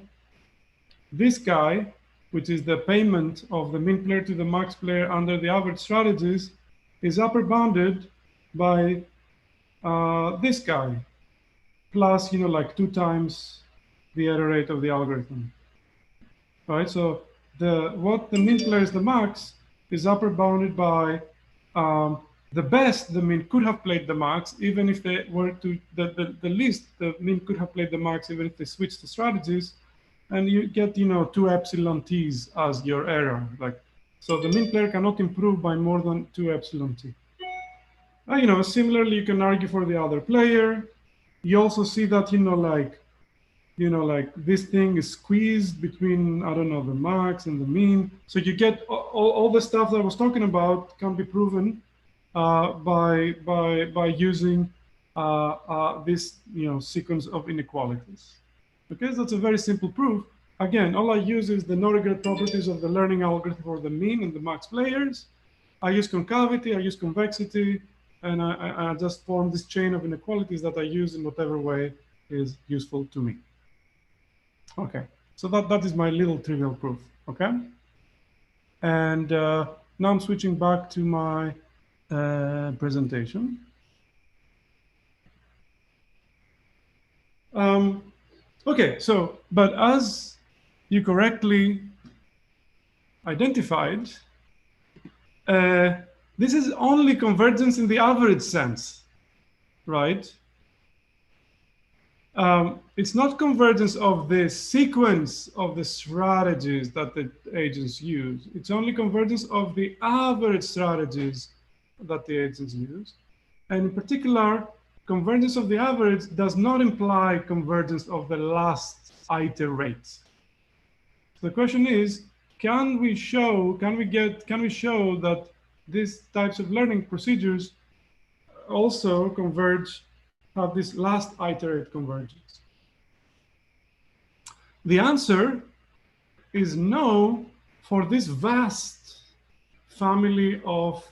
this guy, which is the payment of the min player to the max player under the average strategies, is upper bounded by this guy, plus, like 2 times the error rate of the algorithm, right? So what the min player is the max is upper bounded by the best the min could have played the max, even if they were to, the least the min could have played the max, even if they switched the strategies, and you get, 2 epsilon t's as your error. So the min player cannot improve by more than 2 epsilon t. Similarly, you can argue for the other player. You also see that, like this thing is squeezed between, I don't know, the max and the mean. So you get all the stuff that I was talking about can be proven by using this, sequence of inequalities. Okay, so that's a very simple proof. Again, all I use is the no-regret properties of the learning algorithm for the mean and the max players. I use concavity, I use convexity, and I just form this chain of inequalities that I use in whatever way is useful to me. Okay, so that is my little trivial proof, okay? And now I'm switching back to my presentation. Okay, so, but as you correctly identified, this is only convergence in the average sense, right? It's not convergence of the sequence of the strategies that the agents use. It's only convergence of the average strategies that the agents use. And in particular, convergence of the average does not imply convergence of the last iterate. So the question is, can we show that these types of learning procedures also converge, have this last iterate convergence? The answer is no for this vast family of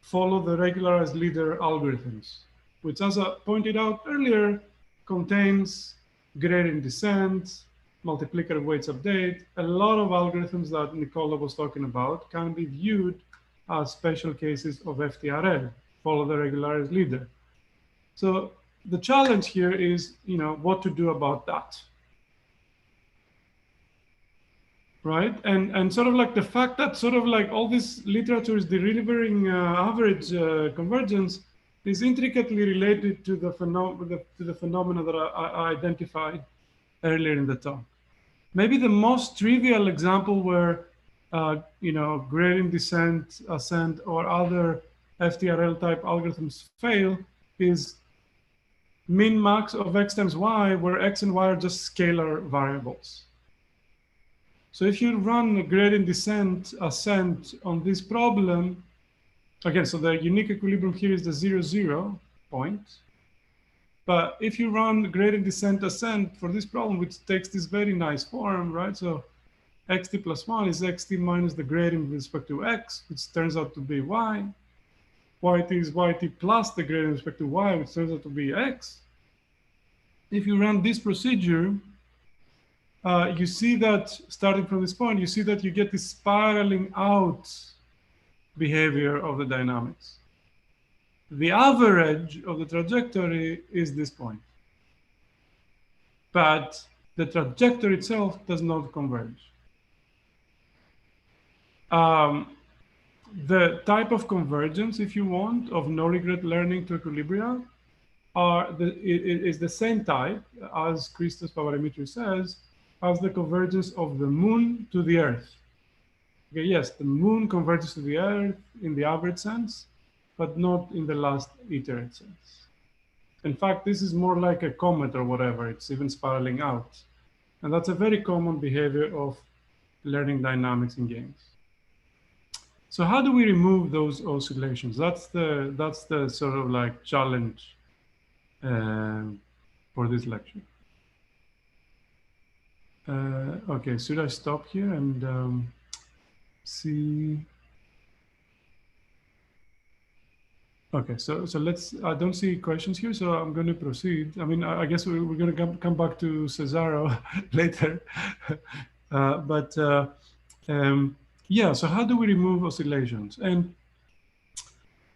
follow the regularized leader algorithms, which, as I pointed out earlier, contains gradient descent, multiplicative weights update. A lot of algorithms that Nicola was talking about can be viewed as special cases of FTRL, follow the regularized leader. So the challenge here is, what to do about that, right? And sort of like the fact that sort of like all this literature is delivering average convergence is intricately related to the phenomena that I identified earlier in the talk. Maybe the most trivial example where gradient descent, ascent, or other FTRL type algorithms fail is min-max of x times y, where x and y are just scalar variables. So if you run a gradient descent, ascent on this problem, again, so the unique equilibrium here is the 0, 0 point. But if you run gradient descent, ascent for this problem, which takes this very nice form, right? So xt plus 1 is xt minus the gradient with respect to x, which turns out to be y. Yt is yt plus the gradient with respect to y, which turns out to be x. If you run this procedure, you see that starting from this point, you see that you get this spiraling out behavior of the dynamics. The average of the trajectory is this point, but the trajectory itself does not converge. The type of convergence, if you want, of no-regret learning to equilibria is the same type, as Christos Paparimitriou says, as the convergence of the moon to the Earth. Okay, yes, the moon converges to the Earth in the average sense, but not in the last iterate sense. In fact, this is more like a comet or whatever. It's even spiraling out. And that's a very common behavior of learning dynamics in games. So how do we remove those oscillations? That's the sort of like challenge for this lecture. Okay, should I stop here and see? Okay, so let's, I don't see questions here, so I'm going to proceed. I mean, I guess we're going to come back to Cesaro later. Yeah, so how do we remove oscillations? And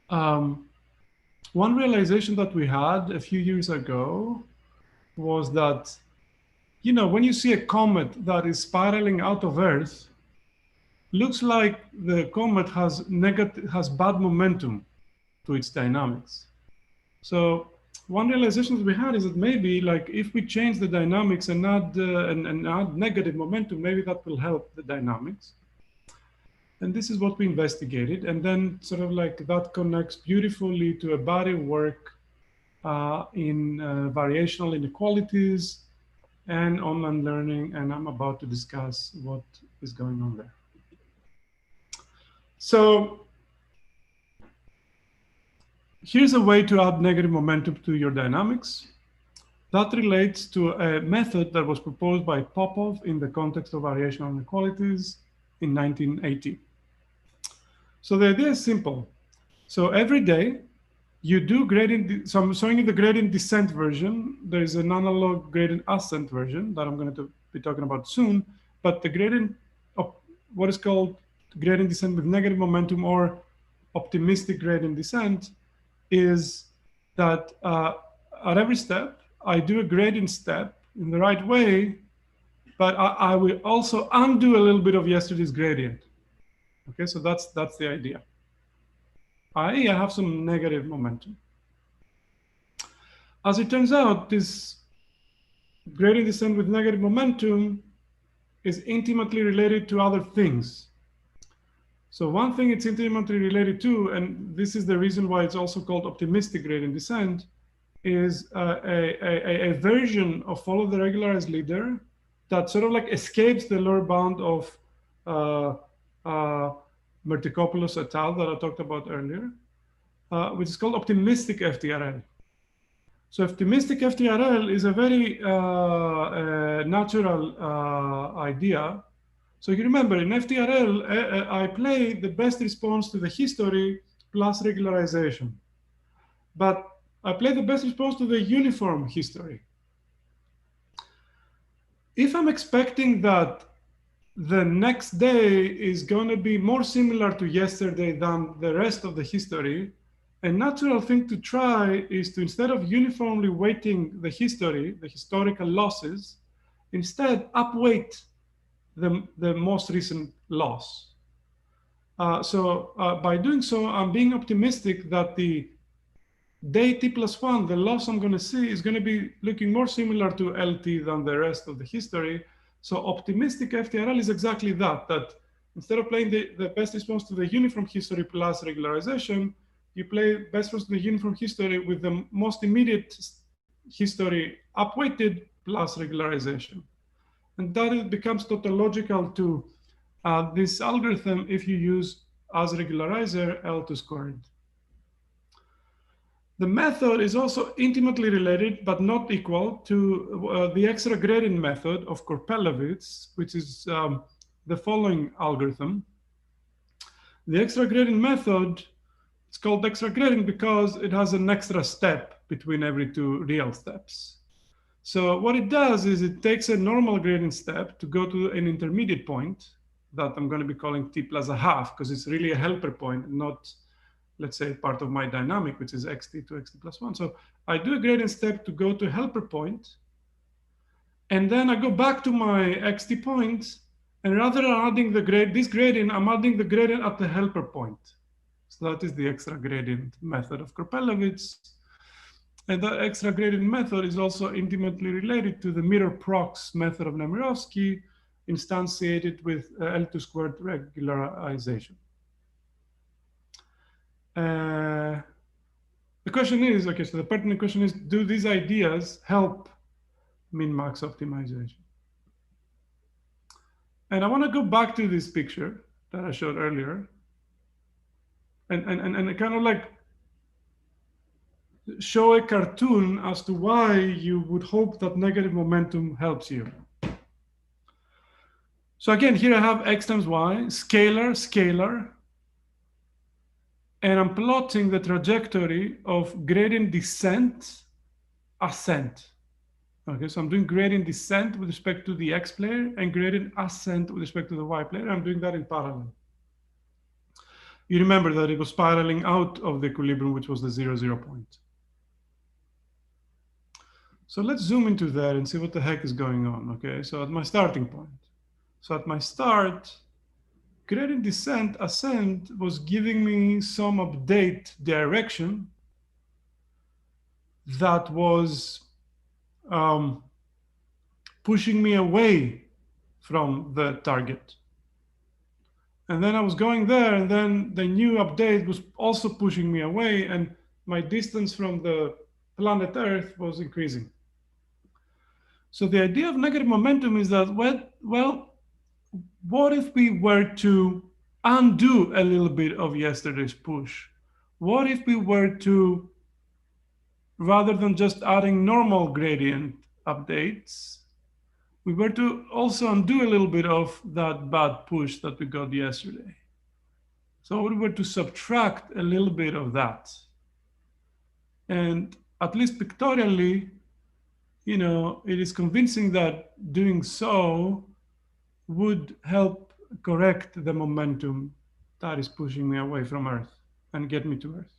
one realization that we had a few years ago was that, you know, when you see a comet that is spiraling out of Earth, looks like the comet has bad momentum to its dynamics. So one realization that we had is that maybe, like, if we change the dynamics and add negative momentum, maybe that will help the dynamics. And this is what we investigated. And then sort of like that connects beautifully to a body of work in variational inequalities and online learning. And I'm about to discuss what is going on there. So here's a way to add negative momentum to your dynamics. That relates to a method that was proposed by Popov in the context of variational inequalities in 1980. So the idea is simple. So every day you do gradient, so I'm showing you the gradient descent version. There is an analog gradient ascent version that I'm going to be talking about soon, but the gradient of what is called gradient descent with negative momentum or optimistic gradient descent is that at every step, I do a gradient step in the right way, but I will also undo a little bit of yesterday's gradient. Okay, so that's the idea. I have some negative momentum. As it turns out, this gradient descent with negative momentum is intimately related to other things. So one thing it's intimately related to, and this is the reason why it's also called optimistic gradient descent, is a version of follow the regularized leader that sort of like escapes the lower bound of Mertikopoulos et al. That I talked about earlier, which is called optimistic FTRL. So optimistic FTRL is a very natural idea. So you remember in FTRL, I play the best response to the history plus regularization. But I play the best response to the uniform history. If I'm expecting that the next day is going to be more similar to yesterday than the rest of the history, a natural thing to try is to, instead of uniformly weighting the history, the historical losses, instead upweight the most recent loss. By doing so, I'm being optimistic that the day t+1, the loss I'm going to see is going to be looking more similar to LT than the rest of the history. So optimistic FTRL is exactly that instead of playing the best response to the uniform history plus regularization, you play best response to the uniform history with the most immediate history upweighted plus regularization. And that becomes tautological to this algorithm if you use as regularizer L2 squared. The method is also intimately related, but not equal, to the extra gradient method of Korpelovitz, which is the following algorithm. The extra gradient method, it's called extra gradient because it has an extra step between every two real steps. So what it does is it takes a normal gradient step to go to an intermediate point that I'm going to be calling t plus a half, because it's really a helper point, not, let's say, part of my dynamic, which is xt to xt plus 1. So I do a gradient step to go to a helper point, and then I go back to my xt point, and rather than adding this gradient, I'm adding the gradient at the helper point. So that is the extra gradient method of Korpelovitz. And that extra gradient method is also intimately related to the mirror prox method of Nemirovsky, instantiated with L2 squared regularization. The question is, okay, so the pertinent question is, do these ideas help min-max optimization? And I want to go back to this picture that I showed earlier and kind of like show a cartoon as to why you would hope that negative momentum helps you. So again, here I have x times y, scalar, scalar. and I'm plotting the trajectory of gradient descent, ascent. Okay, so I'm doing gradient descent with respect to the x player and gradient ascent with respect to the y player. I'm doing that in parallel. You remember that it was spiraling out of the equilibrium, which was the 0, 0 point. So let's zoom into that and see what the heck is going on. Okay, so at my starting point. So at my start, gradient descent, ascent was giving me some update direction that was pushing me away from the target. And then I was going there, and then the new update was also pushing me away, and my distance from the planet Earth was increasing. So the idea of negative momentum is that, well, what if we were to undo a little bit of yesterday's push? What if we were to, rather than just adding normal gradient updates, we were to also undo a little bit of that bad push that we got yesterday? So we were to subtract a little bit of that. And at least pictorially, it is convincing that doing so would help correct the momentum that is pushing me away from Earth and get me to Earth.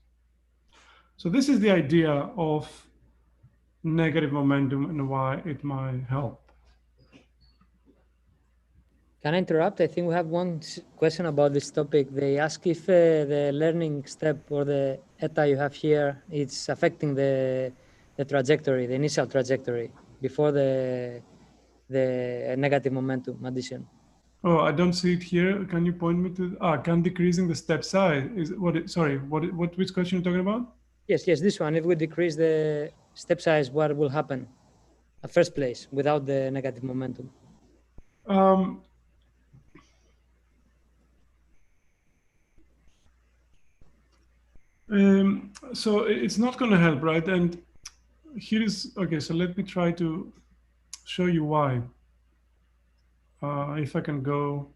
So this is the idea of negative momentum and why it might help. Can I interrupt? I think we have one question about this topic. They ask if the learning step or the eta you have here is affecting the trajectory, the initial trajectory before the negative momentum addition. Oh, I don't see it here. Can you point me to? Can decreasing the step size is what? Sorry, which question are you talking about? Yes, this one. If we decrease the step size, what will happen at first place without the negative momentum? So it's not going to help, right? And here is, okay, so let me try to show you why. If I can go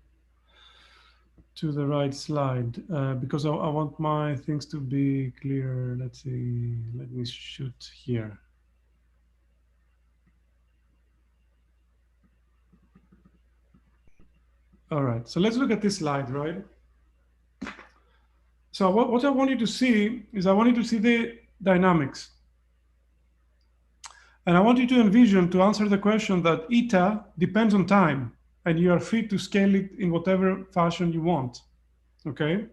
to the right slide, because I want my things to be clear. Let's see, let me shoot here. All right, so let's look at this slide, right? So what I want you to see is I want you to see the dynamics. And I want you to envision, to answer the question, that eta depends on time, and you are free to scale it in whatever fashion you want, okay?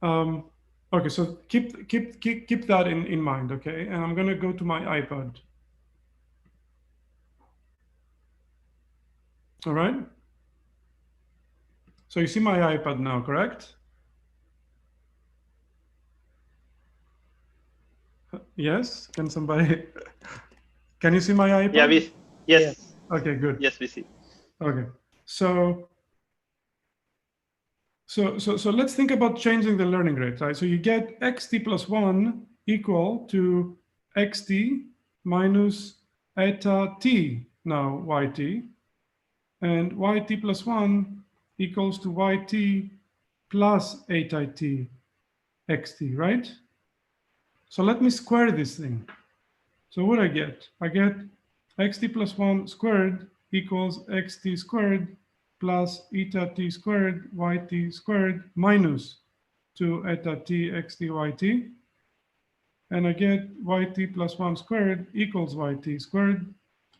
Okay, so keep that in mind, okay? And I'm gonna go to my iPad. All right? So you see my iPad now, correct? Yes, can somebody, can you see my iPad? Yeah, yes. Okay, good. Yes, we see. Okay, so let's think about changing the learning rate, right? So you get xt plus 1 equal to xt minus eta t, now yt, and yt plus 1 equals to yt plus eta t xt, right? So let me square this thing. So what I get? I get xt plus 1 squared equals xt squared plus eta t squared yt squared minus 2 eta t xt yt. And I get yt plus 1 squared equals yt squared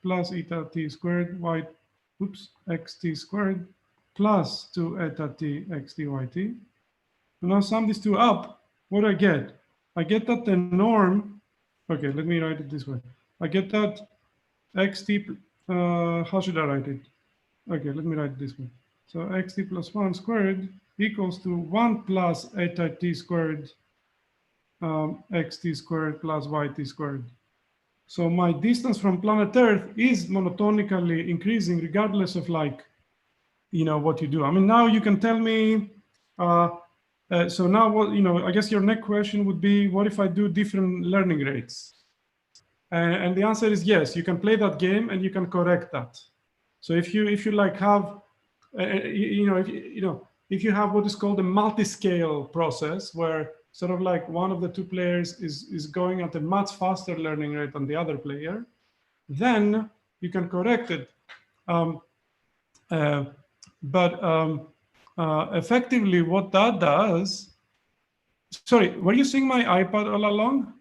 plus eta t squared xt squared plus 2 eta t xt yt. And now sum these two up. What do I get? I get that the norm, okay, let me write it this way. I get that xt, how should I write it? Okay, let me write it this way. So xt plus 1 squared equals to 1 plus eta t squared xt squared plus yt squared. So my distance from planet Earth is monotonically increasing regardless of what you do. I mean, now you can tell me, so now what, I guess your next question would be, what if I do different learning rates? And the answer is yes, you can play that game and you can correct that. So if you like have, if you have what is called a multi-scale process, where sort of like one of the two players is going at a much faster learning rate than the other player, then you can correct it. Effectively, what that does, sorry, were you seeing my iPad all along?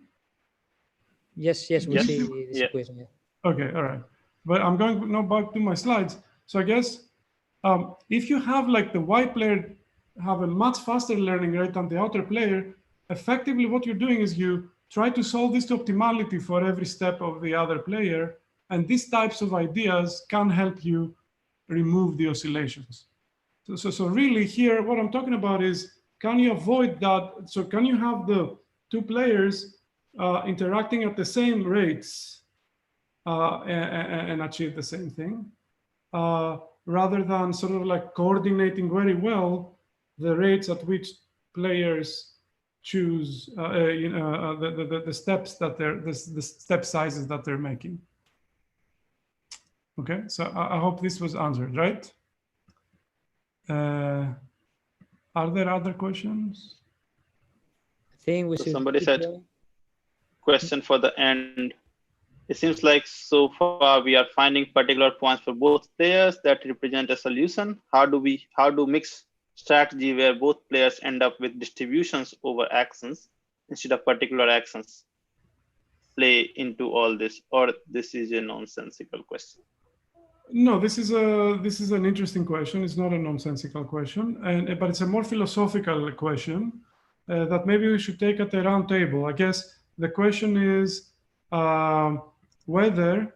Yes, we see this equation. Yeah. Okay, all right. But I'm going now back to my slides. So I guess if you have like the white player have a much faster learning rate than the other player, effectively what you're doing is you try to solve this to optimality for every step of the other player. And these types of ideas can help you remove the oscillations. So really here, what I'm talking about is, can you avoid that? So can you have the two players interacting at the same rates and achieve the same thing, rather than sort of like coordinating very well the rates at which players choose the steps that the step sizes that they're making. Okay, so I hope this was answered, right? Are there other questions? I think we should. Somebody said, question for the end. It seems like so far we are finding particular points for both players that represent a solution. How do mixed strategy where both players end up with distributions over actions instead of particular actions play into all this, or this is a nonsensical question? No, this is an interesting question. It's not a nonsensical question, but it's a more philosophical question that maybe we should take at a round table. I guess the question is whether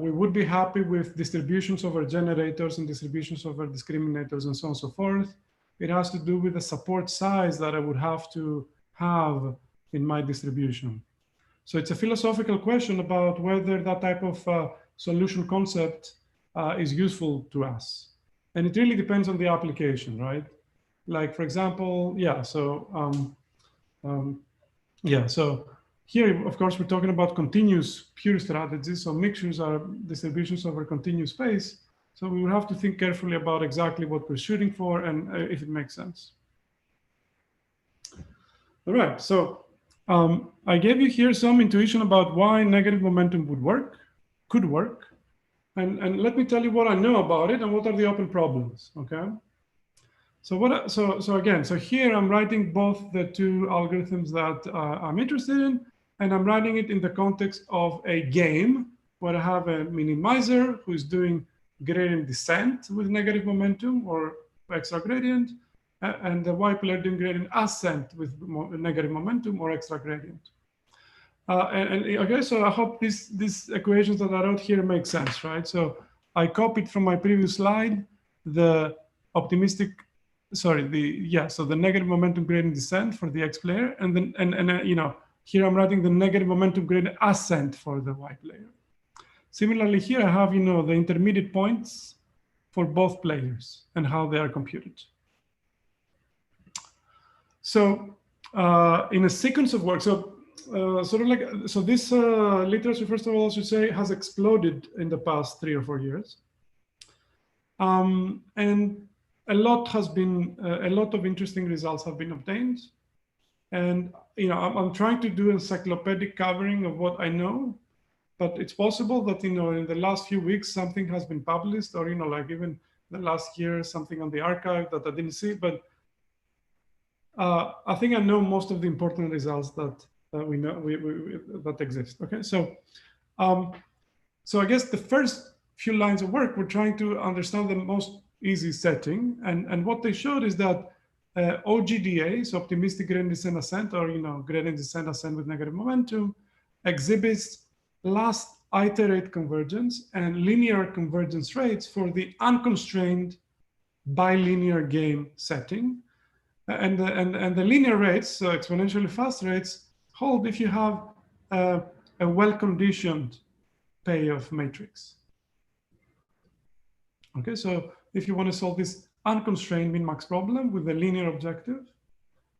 we would be happy with distributions over generators and distributions over discriminators and so on and so forth. It has to do with the support size that I would have to have in my distribution. So it's a philosophical question about whether that type of solution concept is useful to us. And it really depends on the application, right? Like, for example, so here, of course, we're talking about continuous pure strategies. So mixtures are distributions over continuous space. So we will have to think carefully about exactly what we're shooting for and if it makes sense. All right, so I gave you here some intuition about why negative momentum could work. And let me tell you what I know about it and what are the open problems, okay? So here I'm writing both the two algorithms that I'm interested in, and I'm writing it in the context of a game where I have a minimizer who is doing gradient descent with negative momentum or extra gradient, and the y player doing gradient ascent with negative momentum or extra gradient. Okay, so I hope these equations that I wrote here make sense, right? So I copied from my previous slide the the negative momentum gradient descent for the x player, and then here I'm writing the negative momentum gradient ascent for the y player. Similarly, here I have the intermediate points for both players and how they are computed. So in a sequence of work, this literature, first of all, I should say, has exploded in the past 3 or 4 years. And a lot of interesting results have been obtained. And I'm trying to do an encyclopedic covering of what I know, but it's possible that in the last few weeks something has been published, or like even the last year something on the archive that I didn't see. But I think I know most of the important results that we know that exist. Okay, so I guess the first few lines of work, we're trying to understand the most easy setting, and what they showed is that OGDA, so optimistic gradient descent ascent, or gradient descent ascent with negative momentum, exhibits last-iterate convergence and linear convergence rates for the unconstrained bilinear game setting. And the linear rates, so exponentially fast rates, hold if you have a well-conditioned payoff matrix. Okay, so if you want to solve this unconstrained min-max problem with a linear objective,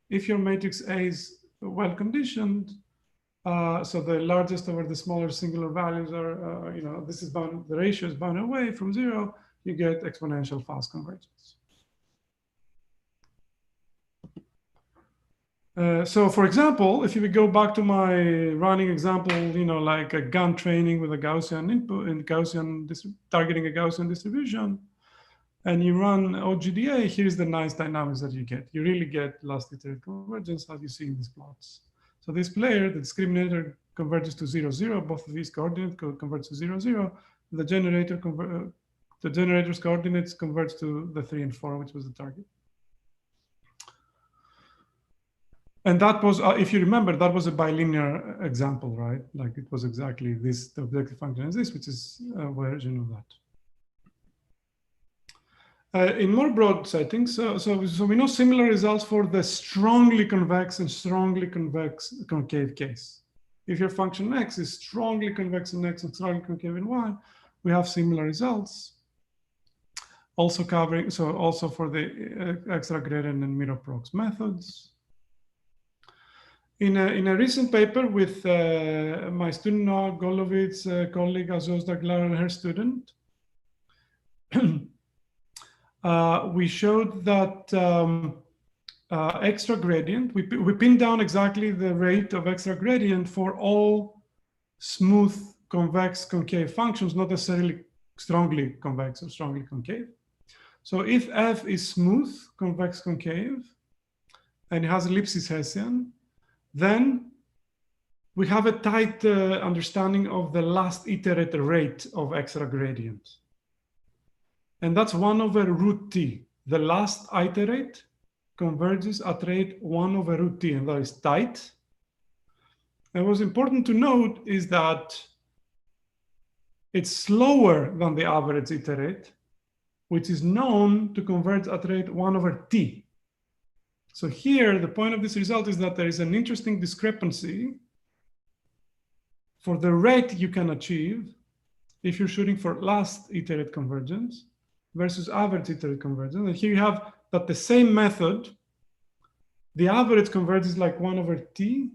if your matrix A is well-conditioned, so the largest over the smaller singular values are, this is bound, the ratio is bound away from 0, you get exponential fast convergence. So for example, if you go back to my running example, like a gun training with a Gaussian input and targeting a Gaussian distribution, and you run OGDA, here's the nice dynamics that you get. You really get last-iterate convergence as you see in these plots. So this player, the discriminator converges to 0, 0, both of these coordinates converge to 0, 0. The generator's coordinates converge to the 3 and 4, which was the target. And that was, if you remember, that was a bilinear example, right? Like it was exactly this, the objective function is this, which is a version of that. In more broad settings, so we know similar results for the strongly convex and strongly concave case. If your function x is strongly convex in x and strongly concave in y, we have similar results. Also covering, so also for the extra gradient and mirror-prox methods. In a recent paper with my student Noah Golovitz, colleague Azos Daglar, and her student, we showed that extra gradient, we pinned down exactly the rate of extra gradient for all smooth convex concave functions, not necessarily strongly convex or strongly concave. So if f is smooth convex concave and it has ellipsis Hessian, then we have a tight understanding of the last-iterate rate of extra gradient. And that's 1 over root t. The last-iterate converges at rate 1 over root t, and that is tight. And what's important to note is that it's slower than the average iterate, which is known to converge at rate 1 over t. So here, the point of this result is that there is an interesting discrepancy for the rate you can achieve if you're shooting for last-iterate convergence versus average-iterate convergence. And here you have that the same method, the average converges like 1 over t,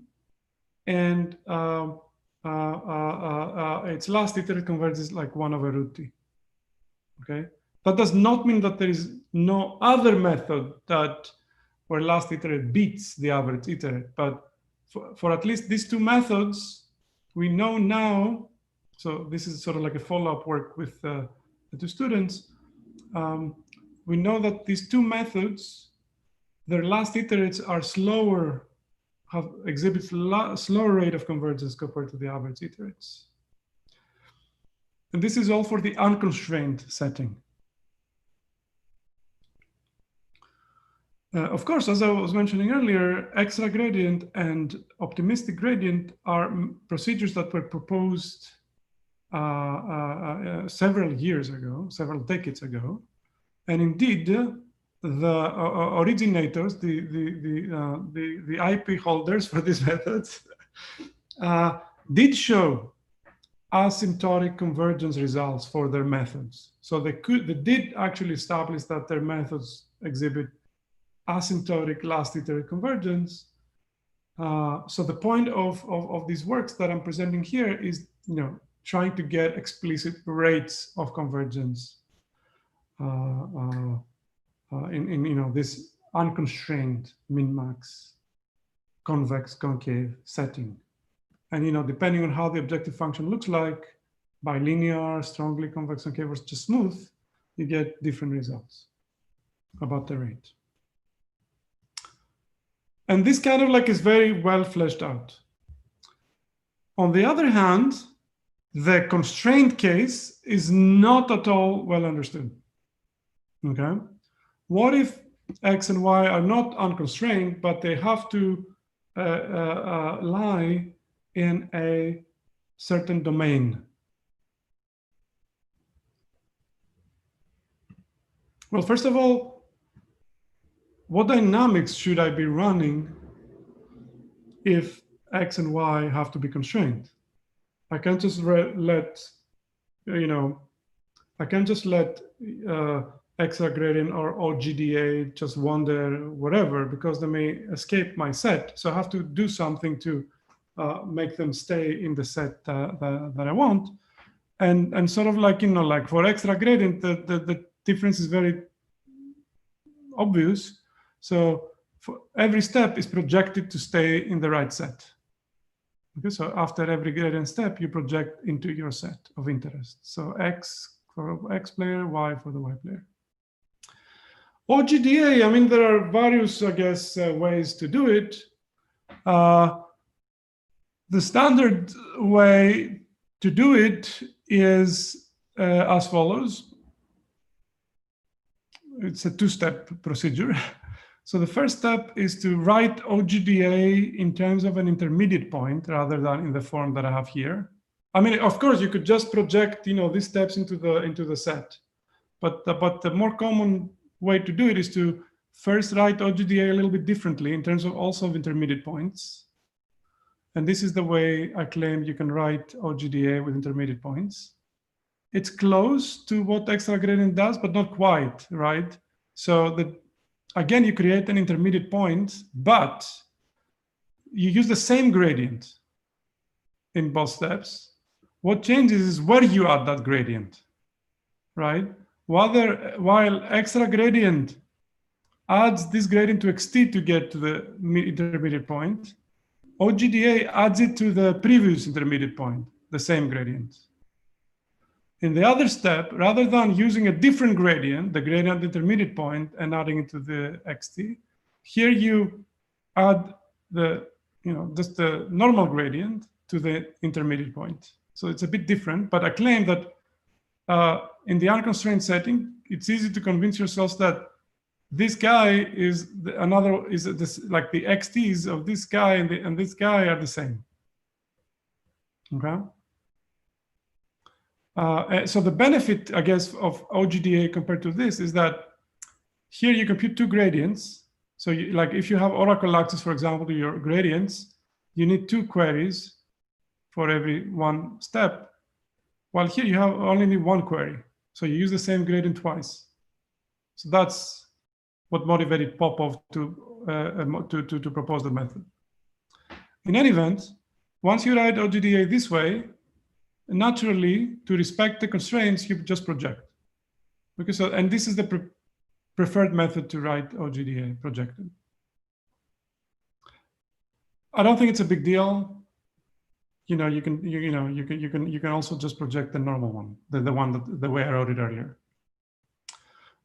and its last-iterate converges like 1 over root t. Okay, that does not mean that there is no other method where last-iterate beats the average iterate, but for at least these two methods, we know now. So this is sort of like a follow-up work with the two students. We know that these two methods, their last iterates are slower, exhibit slower rate of convergence compared to the average iterates. And this is all for the unconstrained setting. Of course, as I was mentioning earlier, extra gradient and optimistic gradient are procedures that were proposed several years ago, several decades ago. And indeed, the originators, the IP holders for these methods, did show asymptotic convergence results for their methods. So they did actually establish that their methods exhibit asymptotic last-iterate convergence. So the point of these works that I'm presenting here is, trying to get explicit rates of convergence in this unconstrained min-max convex concave setting. And depending on how the objective function looks like, bilinear, strongly convex concave, or just smooth, you get different results about the rate. And this kind of is very well fleshed out. On the other hand, the constrained case is not at all well understood. Okay, what if x and y are not unconstrained, but they have to lie in a certain domain? Well, first of all, what dynamics should I be running if x and y have to be constrained? I can't just let extra gradient or OGDA just wander whatever, because they may escape my set. So I have to do something to make them stay in the set that I want. And sort of like, like for extra gradient, the difference is very obvious. So for every step is projected to stay in the right set. Okay, so after every gradient step, you project into your set of interest. So X for X player, Y for the Y player. OGDA, I mean, there are various, I guess, ways to do it. The standard way to do it is as follows. It's a two-step procedure. So the first step is to write OGDA in terms of an intermediate point rather than in the form that I have here. I mean, of course, you could just project, these steps into the set, but the more common way to do it is to first write OGDA a little bit differently in terms of also of intermediate points. And this is the way I claim you can write OGDA with intermediate points. It's close to what extra gradient does, but not quite, right? So again, you create an intermediate point, but you use the same gradient in both steps. What changes is where you add that gradient, right? While extra gradient adds this gradient to xt to get to the intermediate point, OGDA adds it to the previous intermediate point, the same gradient. In the other step, rather than using a different gradient, the gradient intermediate point, and adding it to the xt, here you add just the normal gradient to the intermediate point. So it's a bit different, but I claim that in the unconstrained setting, it's easy to convince yourselves that this guy is like the xt's of this guy and this guy are the same. Okay. So the benefit, I guess, of OGDA compared to this is that here you compute two gradients. So like if you have oracle access, for example, to your gradients, you need two queries for every one step. While here you have only need one query. So you use the same gradient twice. So that's what motivated Popov to propose the method. In any event, once you write OGDA this way, naturally, to respect the constraints, you just project. And this is the preferred method to write OGDA, projected. I don't think it's a big deal. You can also just project the normal one, the way I wrote it earlier.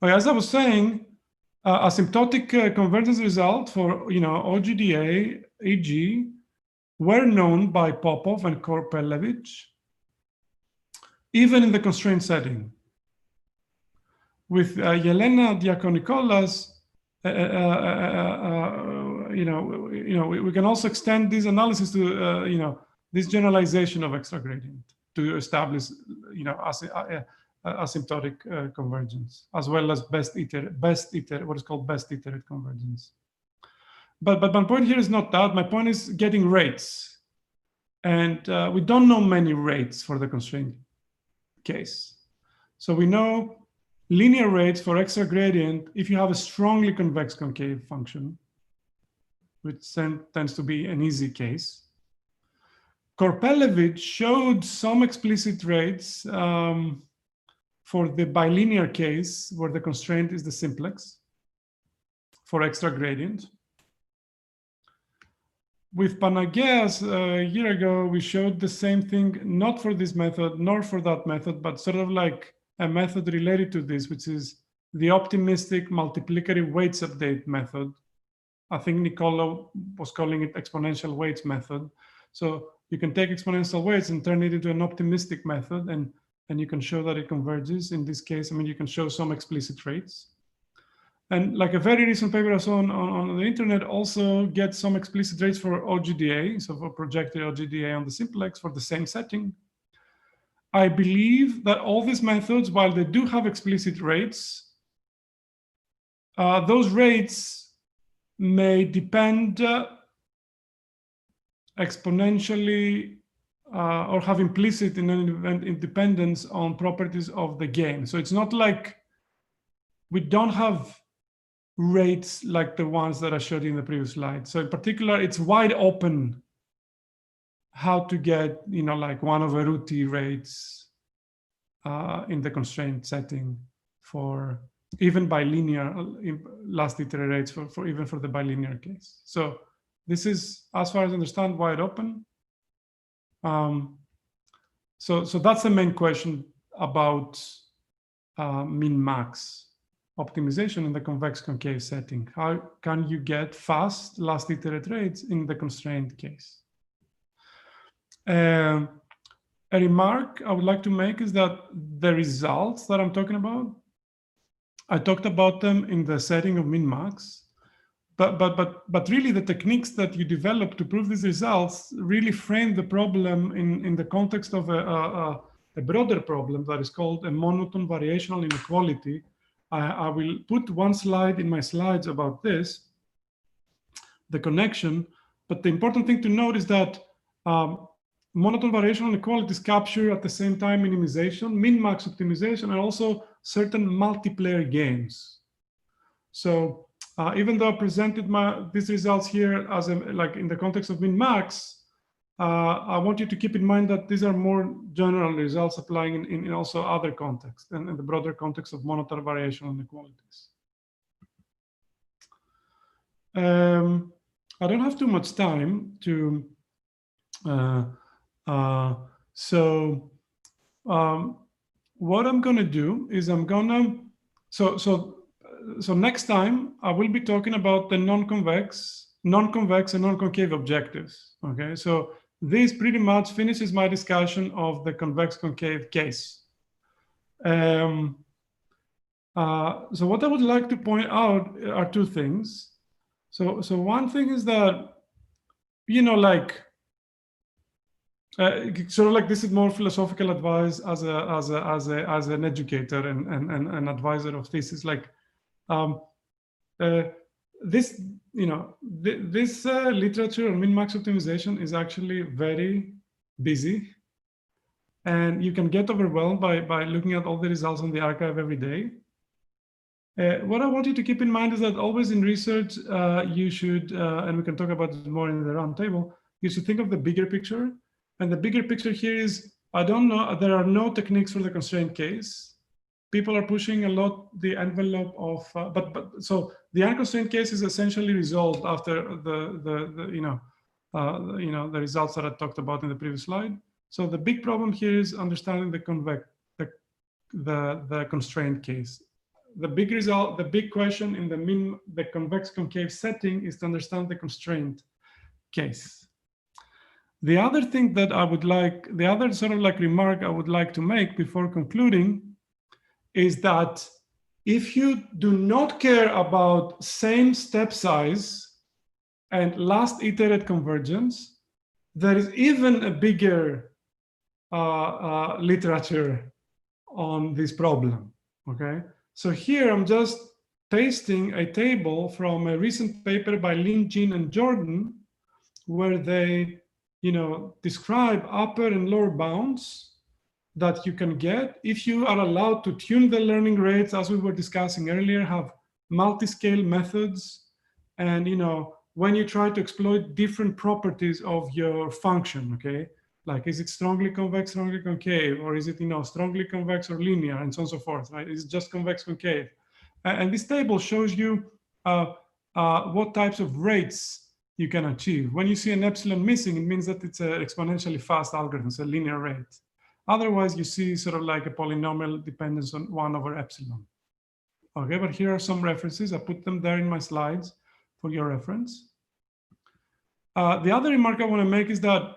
Okay, as I was saying, asymptotic convergence result for OGDA, e.g., were known by Popov and Korpelevich, even in the constraint setting. With Yelena Diakonikolas, we can also extend this analysis to this generalization of extra gradient to establish asymptotic convergence, as well as what is called best iterate convergence. But my point here is not that. My point is getting rates, and we don't know many rates for the constraint case. So we know linear rates for extra gradient if you have a strongly convex concave function, which tends to be an easy case. Korpelevich showed some explicit rates for the bilinear case where the constraint is the simplex for extra gradient. With Panageas a year ago, we showed the same thing, not for this method, nor for that method, but sort of like a method related to this, which is the optimistic multiplicatory weights update method. I think Nicola was calling it exponential weights method. So you can take exponential weights and turn it into an optimistic method, and you can show that it converges. In this case, I mean, you can show some explicit rates. And like a very recent paper I saw on the internet also gets some explicit rates for OGDA, so for projected OGDA on the simplex for the same setting. I believe that all these methods, while they do have explicit rates, those rates may depend exponentially or have implicit independence on properties of the game. So it's not like we don't have rates like the ones that I showed you in the previous slide. So in particular, it's wide open how to get, like 1/√T rates in the constraint setting for even bilinear last-iterate rates for even for the bilinear case. So this is, as far as I understand, wide open. So that's the main question about min-max optimization in the convex concave setting. How can you get fast last-iterate rates in the constraint case? A remark I would like to make is that the results that I'm talking about, I talked about them in the setting of min-max, but really the techniques that you develop to prove these results really frame the problem in the context of a broader problem that is called a monotone variational inequality. I will put one slide in my slides about this, the connection, but the important thing to note is that monotone variational inequalities capture at the same time minimization, min-max optimization, and also certain multiplayer gains. So even though I presented these results here as like in the context of min-max, I want you to keep in mind that these are more general results applying in also other contexts and in the broader context of monotone variational inequalities. I don't have too much time to what I'm going to do is so next time I will be talking about the non-convex, and non-concave objectives. Okay, so this pretty much finishes my discussion of the convex-concave case. So what I would like to point out are two things. So one thing is that, you know, like sort of like this is more philosophical advice as an educator and an advisor of thesis. Like this, you know, this literature on min-max optimization is actually very busy, and you can get overwhelmed by looking at all the results on the archive every day. What I want you to keep in mind is that always in research, you should, and we can talk about it more in the round table, you should think of the bigger picture. And the bigger picture here is, I don't know, there are no techniques for the constraint case. People are pushing a lot the envelope of, so the unconstrained case is essentially resolved after the results that I talked about in the previous slide. So the big problem here is understanding the constraint case. The big result, the big question in the convex concave setting is to understand the constraint case. The other thing that I would like, the other sort of like remark I would like to make before concluding is that if you do not care about same step size and last-iterate convergence, there is even a bigger literature on this problem, okay? So here I'm just pasting a table from a recent paper by Lin, Jin, and Jordan, where they, you know, describe upper and lower bounds that you can get if you are allowed to tune the learning rates, as we were discussing earlier, have multi-scale methods, and, you know, when you try to exploit different properties of your function, okay? Like, is it strongly convex, strongly concave, or is it, you know, strongly convex or linear, and so on and so forth, right? Is it just convex concave? And this table shows you what types of rates you can achieve. When you see an epsilon missing, it means that it's an exponentially fast algorithm, it's a linear rate. Otherwise, you see sort of like a polynomial dependence on 1/epsilon. Okay, but here are some references. I put them there in my slides for your reference. The other remark I want to make is that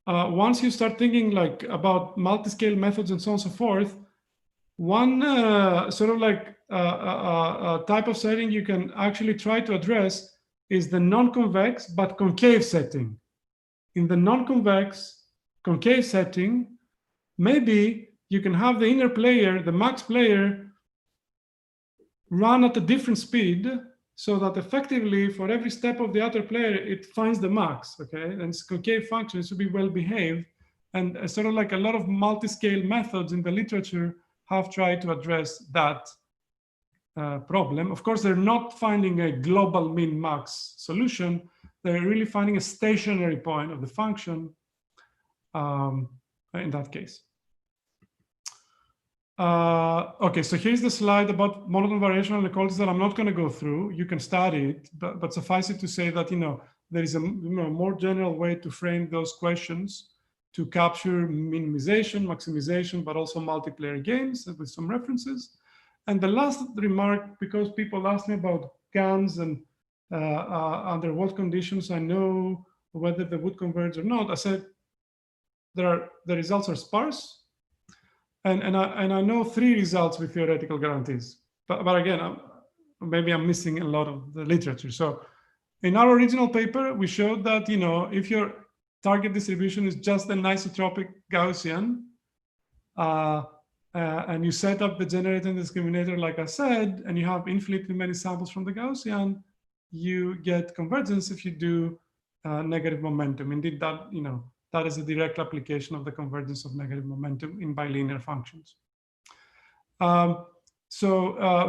once you start thinking like about multi-scale methods and so on and so forth, one sort of like type of setting you can actually try to address is the non-convex but concave setting. In the non-convex concave setting, maybe you can have the inner player, the max player, run at a different speed, so that effectively for every step of the outer player, it finds the max, okay? And it's concave function should be well behaved. And sort of like a lot of multi-scale methods in the literature have tried to address that problem. Of course, they're not finding a global min-max solution. They're really finding a stationary point of the function in that case. Okay, so here's the slide about monotone variational inequalities that I'm not going to go through. You can study it, but suffice it to say that there is a more general way to frame those questions to capture minimization, maximization, but also multiplayer games with some references. And the last remark, because people asked me about GANs and under what conditions I know whether they would converge or not, I said the results are sparse. And I know 3 results with theoretical guarantees, but again, maybe I'm missing a lot of the literature. So in our original paper, we showed that if your target distribution is just an isotropic Gaussian, and you set up the generator and discriminator, like I said, and you have infinitely many samples from the Gaussian, you get convergence if you do negative momentum. Indeed, that that is a direct application of the convergence of negative momentum in bilinear functions. So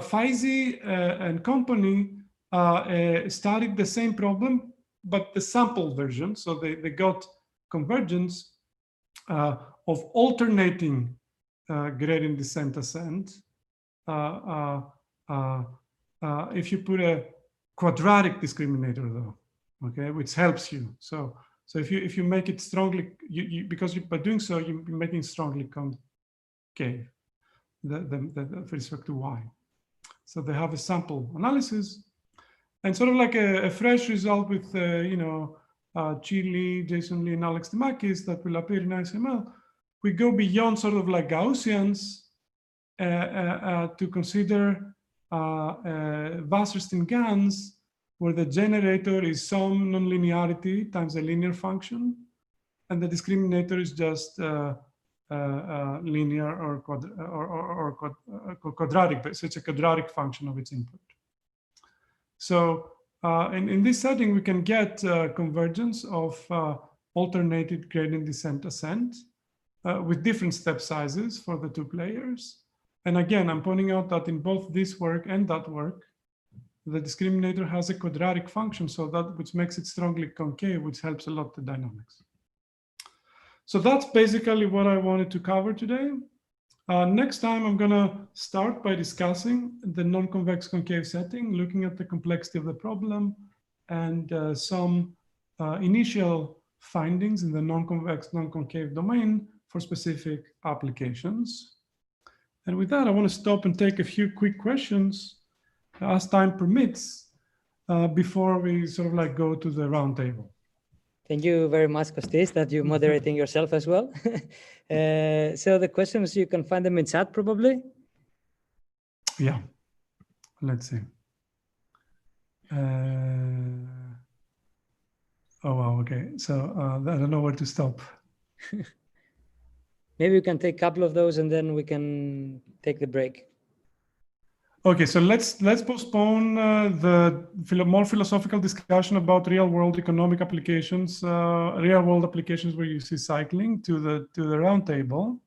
Faizi and company studied the same problem, but the sample version. So they got convergence of alternating gradient descent ascent. If you put a quadratic discriminator though, okay, which helps you. So if you make it strongly, because by doing so you're making strongly concave with respect to y. So they have a sample analysis, and sort of like a fresh result with Chi Lee, Jason Lee, and Alex Demakis that will appear in ICML. We go beyond sort of like Gaussians to consider Wasserstein GANs, where the generator is some nonlinearity times a linear function, and the discriminator is just linear or quadratic, so it's a quadratic function of its input. So in this setting, we can get convergence of alternated gradient descent ascent with different step sizes for the 2 players. And again, I'm pointing out that in both this work and that work, the discriminator has a quadratic function, so that which makes it strongly concave, which helps a lot the dynamics. So that's basically what I wanted to cover today. Next time, I'm going to start by discussing the non-convex concave setting, looking at the complexity of the problem and some initial findings in the non-convex, non-concave domain for specific applications. And with that, I want to stop and take a few quick questions as time permits before we sort of like go to the roundtable. Thank you very much, Kostis, that you're moderating yourself as well. So the questions, you can find them in chat probably. Yeah, let's see. Oh, wow, okay. So I don't know where to stop. Maybe we can take a couple of those and then we can take the break. Okay, so let's postpone the more philosophical discussion about real-world economic applications, real-world applications where you see cycling to the roundtable.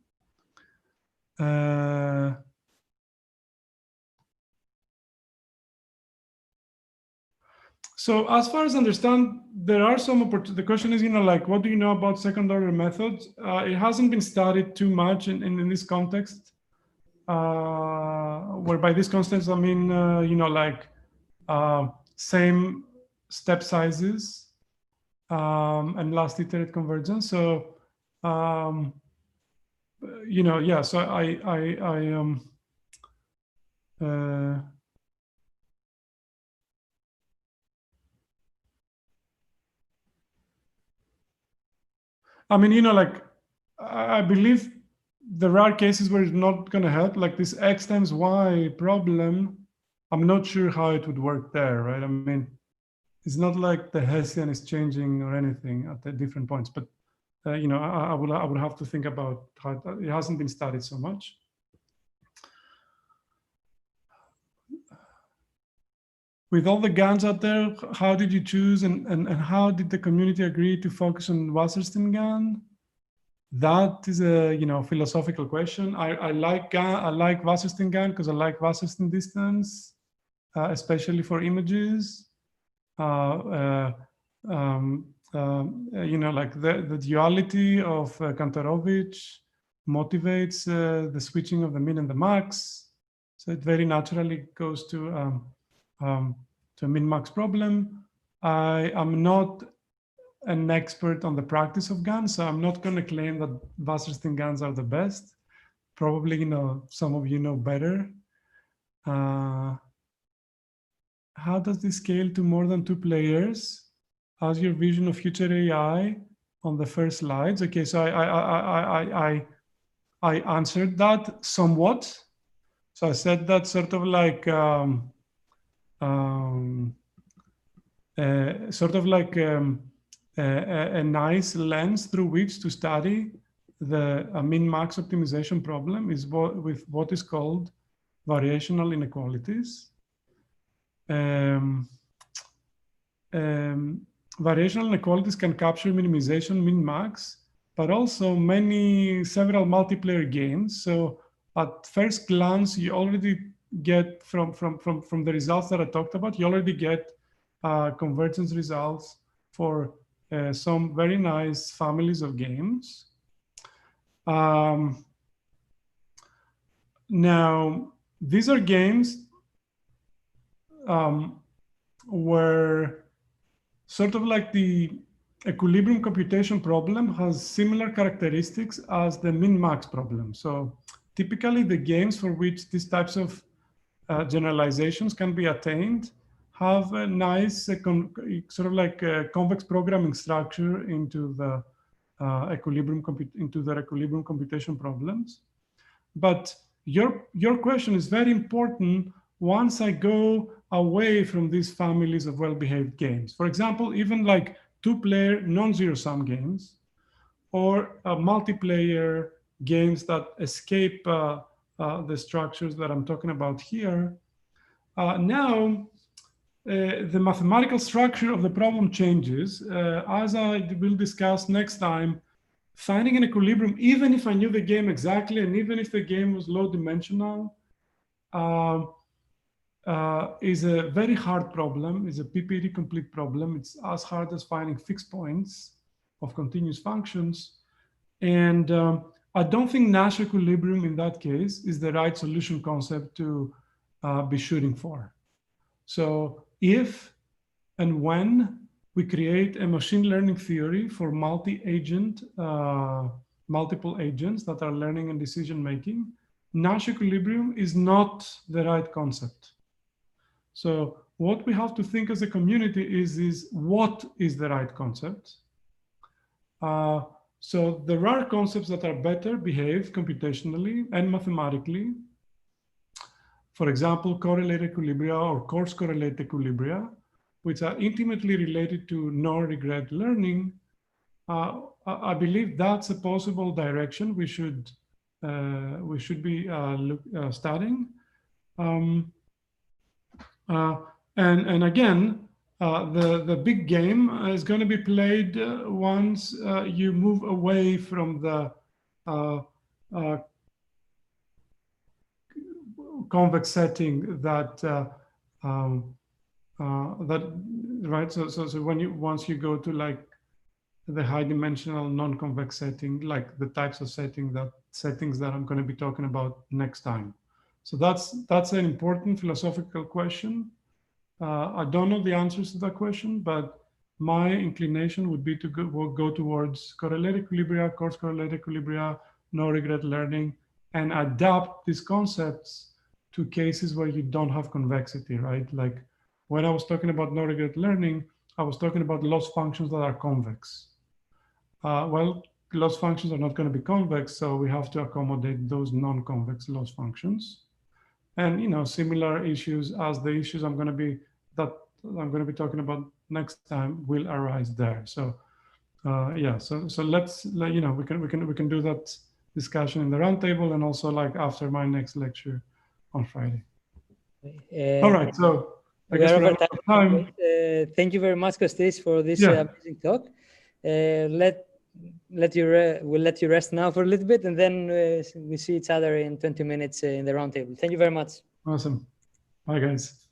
So as far as I understand, there are some opportunities. The question is, like, what do you know about second-order methods? It hasn't been studied too much in this context. Where by this context, I mean, like same step sizes and last-iterate convergence. So, yeah, so I mean, like, I believe there are cases where it's not going to help, like this X times Y problem. I'm not sure how it would work there, right? I mean, it's not like the Hessian is changing or anything at the different points, but I would have to think about how it hasn't been studied so much. With all the GANs out there, how did you choose and how did the community agree to focus on Wasserstein GAN? That is a philosophical question. I like Wasserstein GAN because I like Wasserstein distance, especially for images. Like the duality of Kantorovich motivates the switching of the min and the max. So it very naturally goes to a min-max problem. I am not an expert on the practice of GANs, so I'm not going to claim that Wasserstein GANs are the best. Probably, some of you know better. How does this scale to more than 2 players? How's your vision of future AI on the first slides? Okay, so I answered that somewhat. So I said that sort of like a nice lens through which to study the min-max optimization problem is with what is called variational inequalities. Variational inequalities can capture minimization, min-max, but also several multiplayer games. So at first glance, you already get from the results that I talked about, you already get convergence results for some very nice families of games. Now, these are games where sort of like the equilibrium computation problem has similar characteristics as the min-max problem. So typically the games for which these types of generalizations can be attained have a nice sort of like a convex programming structure into the equilibrium computation problems. But your question is very important once I go away from these families of well-behaved games. For example, even like 2-player non-zero-sum games or multiplayer games that escape the structures that I'm talking about here. Now, the mathematical structure of the problem changes. As I will discuss next time, finding an equilibrium, even if I knew the game exactly, and even if the game was low dimensional, is a very hard problem, is a PPD complete problem. It's as hard as finding fixed points of continuous functions. And I don't think Nash equilibrium in that case is the right solution concept to be shooting for. So if and when we create a machine learning theory for multi-agent, multiple agents that are learning and decision-making, Nash equilibrium is not the right concept. So what we have to think as a community is what is the right concept? So there are concepts that are better behaved computationally and mathematically. For example, correlated equilibria or coarse correlated equilibria, which are intimately related to no-regret learning. I believe that's a possible direction we should be studying. And again, the big game is going to be played once you move away from the convex setting that right. So once you go to like the high dimensional non-convex setting, like the types of settings that I'm going to be talking about next time. So that's an important philosophical question. I don't know the answers to that question, but my inclination would be to go towards correlated equilibria, coarse correlated equilibria, no regret learning, and adapt these concepts to cases where you don't have convexity, right? Like when I was talking about no regret learning, I was talking about loss functions that are convex. Well, loss functions are not going to be convex, so we have to accommodate those non-convex loss functions. And similar issues as the issues I'm going to be talking about next time will arise there. So yeah, so let's we can do that discussion in the roundtable and also like after my next lecture on Friday. All right, so I guess we're out of time. Thank you very much, Kostis, for this amazing talk. We'll let you rest now for a little bit, and then we see each other in 20 minutes in the roundtable. Thank you very much. Awesome. Bye, guys.